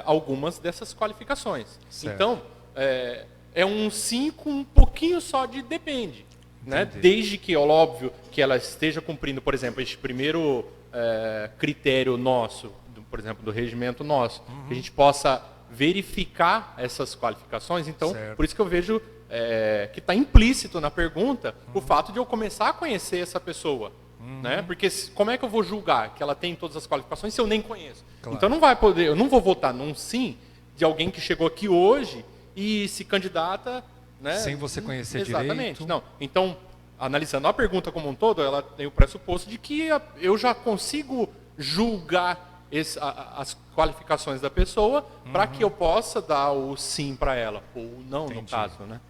algumas dessas qualificações. Certo. Então, é um sim com um pouquinho só de depende. Né? Desde que, óbvio, que ela esteja cumprindo, por exemplo, este primeiro critério nosso, por exemplo, do regimento nosso, que a gente possa verificar essas qualificações. Então, por isso que eu vejo que está implícito na pergunta o fato de eu começar a conhecer essa pessoa. Né? Porque como é que eu vou julgar que ela tem todas as qualificações se eu nem conheço? Claro. Então eu não vou votar num sim de alguém que chegou aqui hoje e se candidata, né? Sem você conhecer exatamente. direito. Não. Então, analisando a pergunta como um todo, ela tem o pressuposto de que eu já consigo julgar as qualificações da pessoa para que eu possa dar o sim para ela, ou não. Entendi. No caso, né?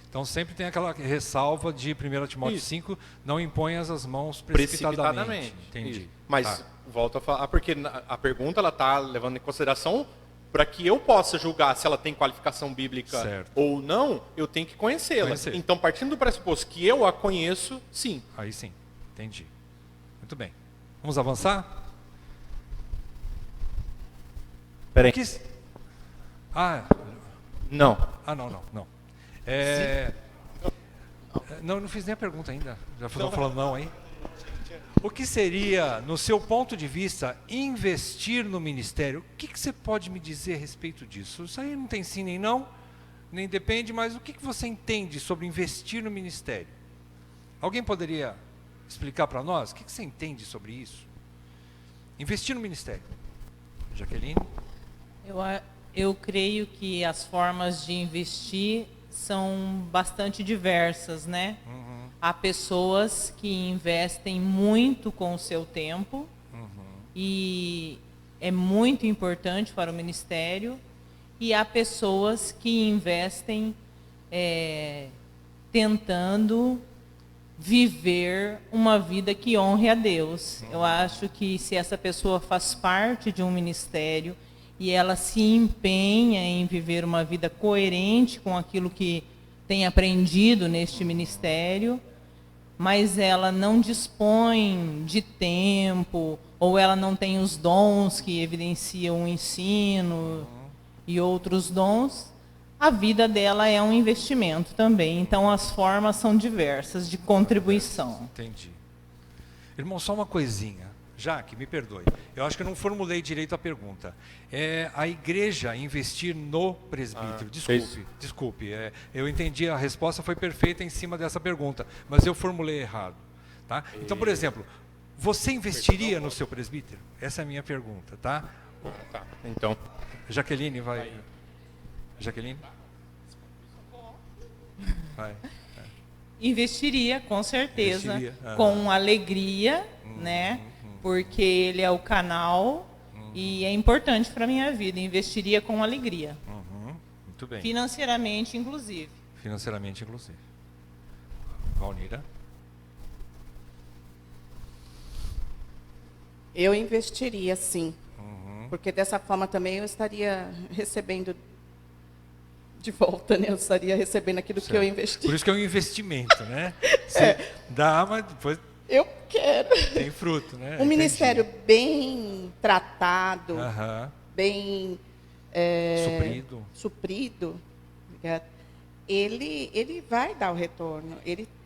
Então sempre tem aquela ressalva de 1 Timóteo 5, não imponhas as mãos precipitadamente. Entendi. Isso. Mas volto a falar, porque a pergunta ela está levando em consideração para que eu possa julgar se ela tem qualificação bíblica ou não, eu tenho que conhecê-la. Então, partindo do pressuposto que eu a conheço, sim. Aí sim, entendi. Muito bem. Vamos avançar? Peraí. Não. Não. Não fiz nem a pergunta ainda. Já estou falando não aí. O que seria, no seu ponto de vista, investir no ministério? O que você pode me dizer a respeito disso? Isso aí não tem sim nem não, nem depende, mas o que você entende sobre investir no ministério? Alguém poderia explicar para nós? O que você entende sobre isso? Investir no ministério. Jaqueline? Eu creio que as formas de investir são bastante diversas, né? Há pessoas que investem muito com o seu tempo e é muito importante para o ministério, e há pessoas que investem tentando viver uma vida que honre a Deus. Eu acho que se essa pessoa faz parte de um ministério e ela se empenha em viver uma vida coerente com aquilo que tem aprendido neste ministério, mas ela não dispõe de tempo, ou ela não tem os dons que evidenciam o ensino e outros dons, a vida dela é um investimento também. Então, as formas são diversas de contribuição. Entendi. Irmão, só uma coisinha. Jaque, me perdoe. Eu acho que eu não formulei direito a pergunta. A igreja investir no presbítero. Desculpe. Eu entendi, a resposta foi perfeita em cima dessa pergunta, mas eu formulei errado. Tá? Então, por exemplo, você investiria no seu presbítero? Essa é a minha pergunta, tá? Tá. Então, Jaqueline vai. Jaqueline? Vai. Investiria, com certeza, com alegria, né? Porque ele é o canal e é importante para a minha vida. Investiria com alegria. Muito bem. Financeiramente, inclusive. Valnira? Eu investiria, sim. Porque dessa forma também eu estaria recebendo de volta, né? Eu estaria recebendo aquilo que eu investi. Por isso que é um investimento, né? Dá, mas depois... Eu quero. Tem fruto, né? Um ministério bem tratado, bem suprido, ele vai dar o retorno.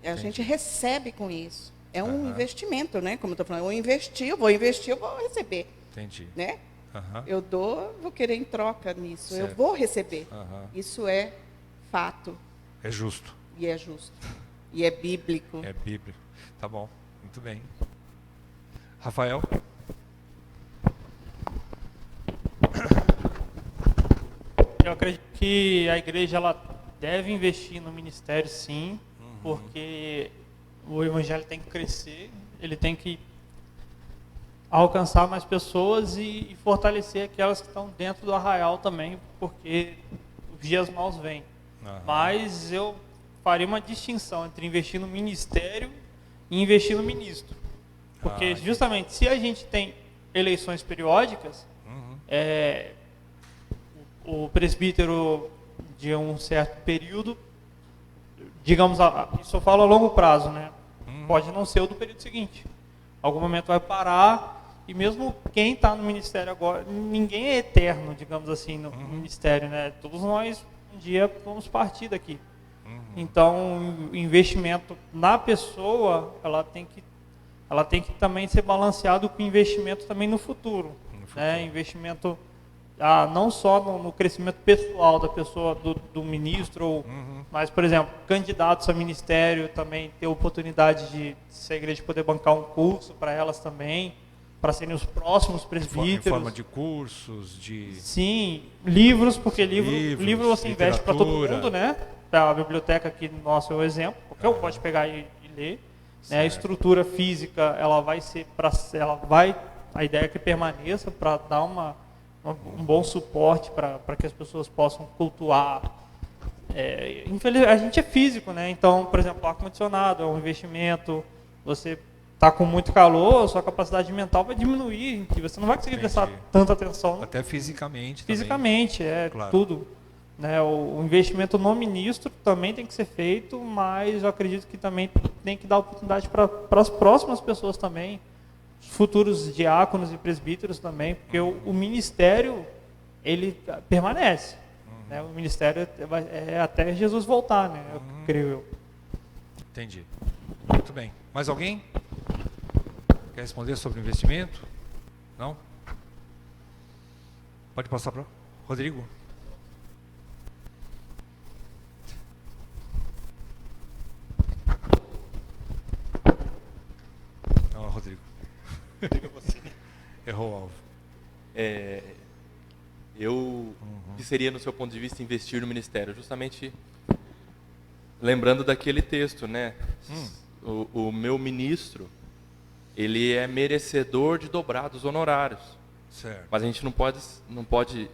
A gente recebe com isso. É um investimento, né? Como eu estou falando, eu vou investir, eu vou receber. Entendi. Né? Uhum. Eu dou, vou querer em troca nisso. Certo. Eu vou receber. Uhum. Isso é fato. É justo. E é justo. E é bíblico. É bíblico. Tá bom. Muito bem. Rafael? Eu acredito que a igreja ela deve investir no ministério, sim, porque o evangelho tem que crescer, ele tem que alcançar mais pessoas e fortalecer aquelas que estão dentro do arraial também, porque os dias maus vêm. Mas eu faria uma distinção entre investir no ministério e investir no ministro. Porque justamente se a gente tem eleições periódicas, o presbítero de um certo período, digamos, isso eu falo a longo prazo, né? Pode não ser o do período seguinte. Algum momento vai parar, e mesmo quem está no ministério agora, ninguém é eterno, digamos assim, no ministério, né? Todos nós um dia vamos partir daqui. Então, o investimento na pessoa, ela tem que também ser balanceado com investimento também no futuro. Né? Investimento não só no crescimento pessoal da pessoa, do ministro, mas, por exemplo, candidatos a ministério também ter oportunidade de, se a igreja poder bancar um curso para elas também, para serem os próximos presbíteros. Em forma de cursos, de... Sim, livros, porque livro você investe para todo mundo, né? A biblioteca aqui nosso é o exemplo, qualquer um pode pegar e ler. Né? A estrutura física, ela vai ser a ideia é que permaneça para dar um bom suporte para que as pessoas possam cultuar. Infelizmente, a gente é físico, né? Então, por exemplo, o ar-condicionado é um investimento, você está com muito calor, a sua capacidade mental vai diminuir, e você não vai conseguir prestar tanta atenção. Até fisicamente. Fisicamente, claro. Tudo. Né? O investimento no ministro também tem que ser feito, mas eu acredito que também tem que dar oportunidade para as próximas pessoas também, futuros diáconos e presbíteros também, porque o ministério, ele permanece. Né? O ministério é até Jesus voltar, né? Eu creio. Entendi. Muito bem. Mais alguém? Quer responder sobre o investimento? Não? Pode passar para o Rodrigo. Não, Rodrigo. Errou o alvo. O que seria, no seu ponto de vista, investir no ministério? Justamente lembrando daquele texto, né? O meu ministro, ele é merecedor de dobrados honorários. Certo. Mas a gente não pode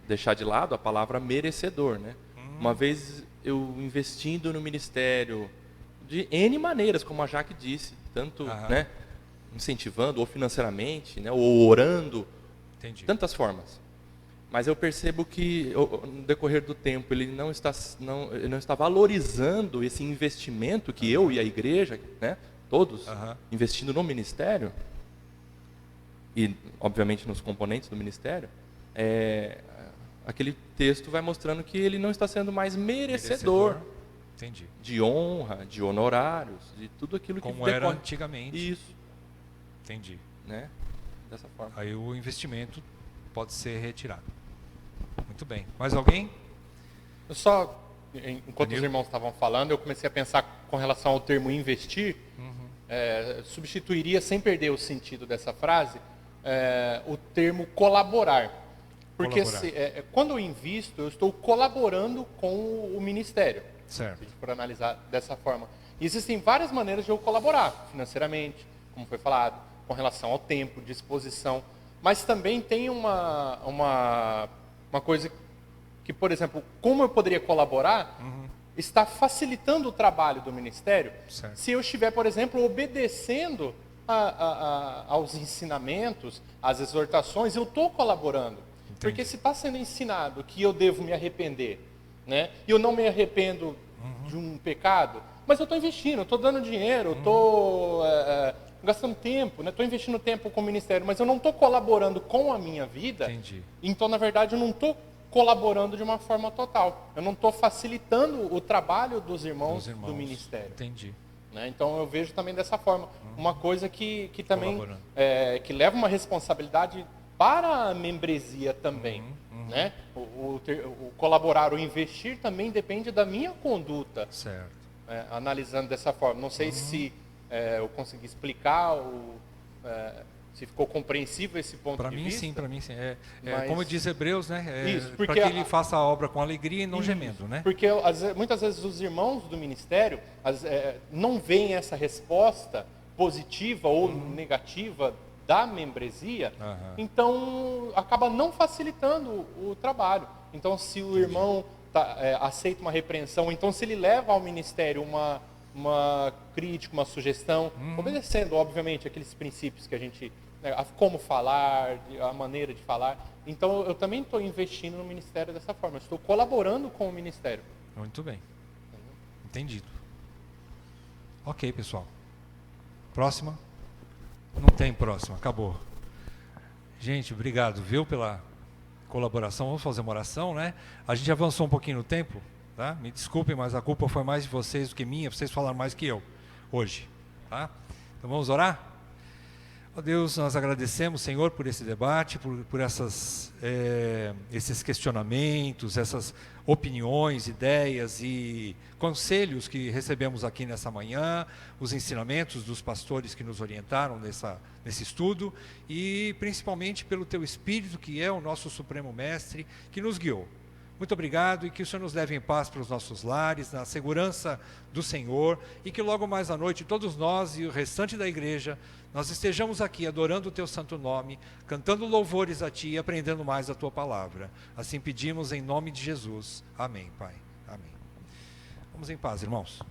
deixar de lado a palavra merecedor, né? Uma vez eu investindo no ministério de N maneiras, como a Jaque disse, tanto, né, incentivando ou financeiramente, né, ou orando, tantas formas. Mas eu percebo que no decorrer do tempo ele não está valorizando esse investimento que eu e a igreja, né, todos investindo no ministério e obviamente nos componentes do ministério, aquele texto vai mostrando que ele não está sendo mais merecedor. Entendi. De honra, de honorários, de tudo aquilo que como era antigamente. Isso. Entendi. Né? Dessa forma. Aí o investimento pode ser retirado. Muito bem. Mais alguém? Enquanto os irmãos estavam falando, eu comecei a pensar com relação ao termo investir, substituiria, sem perder o sentido dessa frase, o termo colaborar. Porque quando eu invisto, eu estou colaborando com o ministério. Certo. Se a gente for analisar dessa forma. E existem várias maneiras de eu colaborar, financeiramente, como foi falado, com relação ao tempo, disposição. Mas também tem uma coisa que, por exemplo, como eu poderia colaborar, está facilitando o trabalho do ministério. Certo. Se eu estiver, por exemplo, obedecendo aos ensinamentos, às exortações, eu estou colaborando. Entendi. Porque se está sendo ensinado que eu devo me arrepender, né? E eu não me arrependo de um pecado, mas eu estou investindo, eu estou dando dinheiro, estou gastando tempo, né? Estou investindo tempo com o ministério, mas eu não estou colaborando com a minha vida. Entendi. Então, na verdade, eu não estou colaborando de uma forma total. Eu não estou facilitando o trabalho dos irmãos do ministério. Entendi. Né? Então eu vejo também dessa forma. Uma coisa que também que leva uma responsabilidade para a membresia também. Né? O colaborar, o investir também depende da minha conduta. Certo. Analisando dessa forma. Não sei se eu consegui explicar ou se ficou compreensível esse ponto de vista. Para mim sim. Mas... como diz Hebreus, né? Para que ele faça a obra com alegria e não gemendo, né? Porque muitas vezes os irmãos do ministério não veem essa resposta positiva ou negativa da membresia, então acaba não facilitando o trabalho. Então, se o irmão aceita uma repreensão, então se ele leva ao ministério uma crítica, uma sugestão, obedecendo, obviamente, aqueles princípios que a gente... como falar, a maneira de falar. Então, eu também estou investindo no ministério dessa forma. Eu estou colaborando com o ministério. Muito bem. Entendido. Ok, pessoal. Próxima? Não tem próxima, acabou. Gente, obrigado, viu, pela colaboração. Vamos fazer uma oração, né? A gente avançou um pouquinho no tempo, tá? Me desculpem, mas a culpa foi mais de vocês do que minha. Vocês falaram mais que eu hoje, tá? Então vamos orar? Ó Deus, nós agradecemos, Senhor, por esse debate, por esses questionamentos, essas opiniões, ideias e conselhos que recebemos aqui nessa manhã, os ensinamentos dos pastores que nos orientaram nesse estudo e principalmente pelo Teu Espírito, que é o nosso Supremo Mestre, que nos guiou. Muito obrigado e que o Senhor nos leve em paz para os nossos lares, na segurança do Senhor e que logo mais à noite todos nós e o restante da igreja nós estejamos aqui adorando o Teu santo nome, cantando louvores a Ti e aprendendo mais a Tua palavra. Assim pedimos em nome de Jesus. Amém, Pai. Amém. Vamos em paz, irmãos.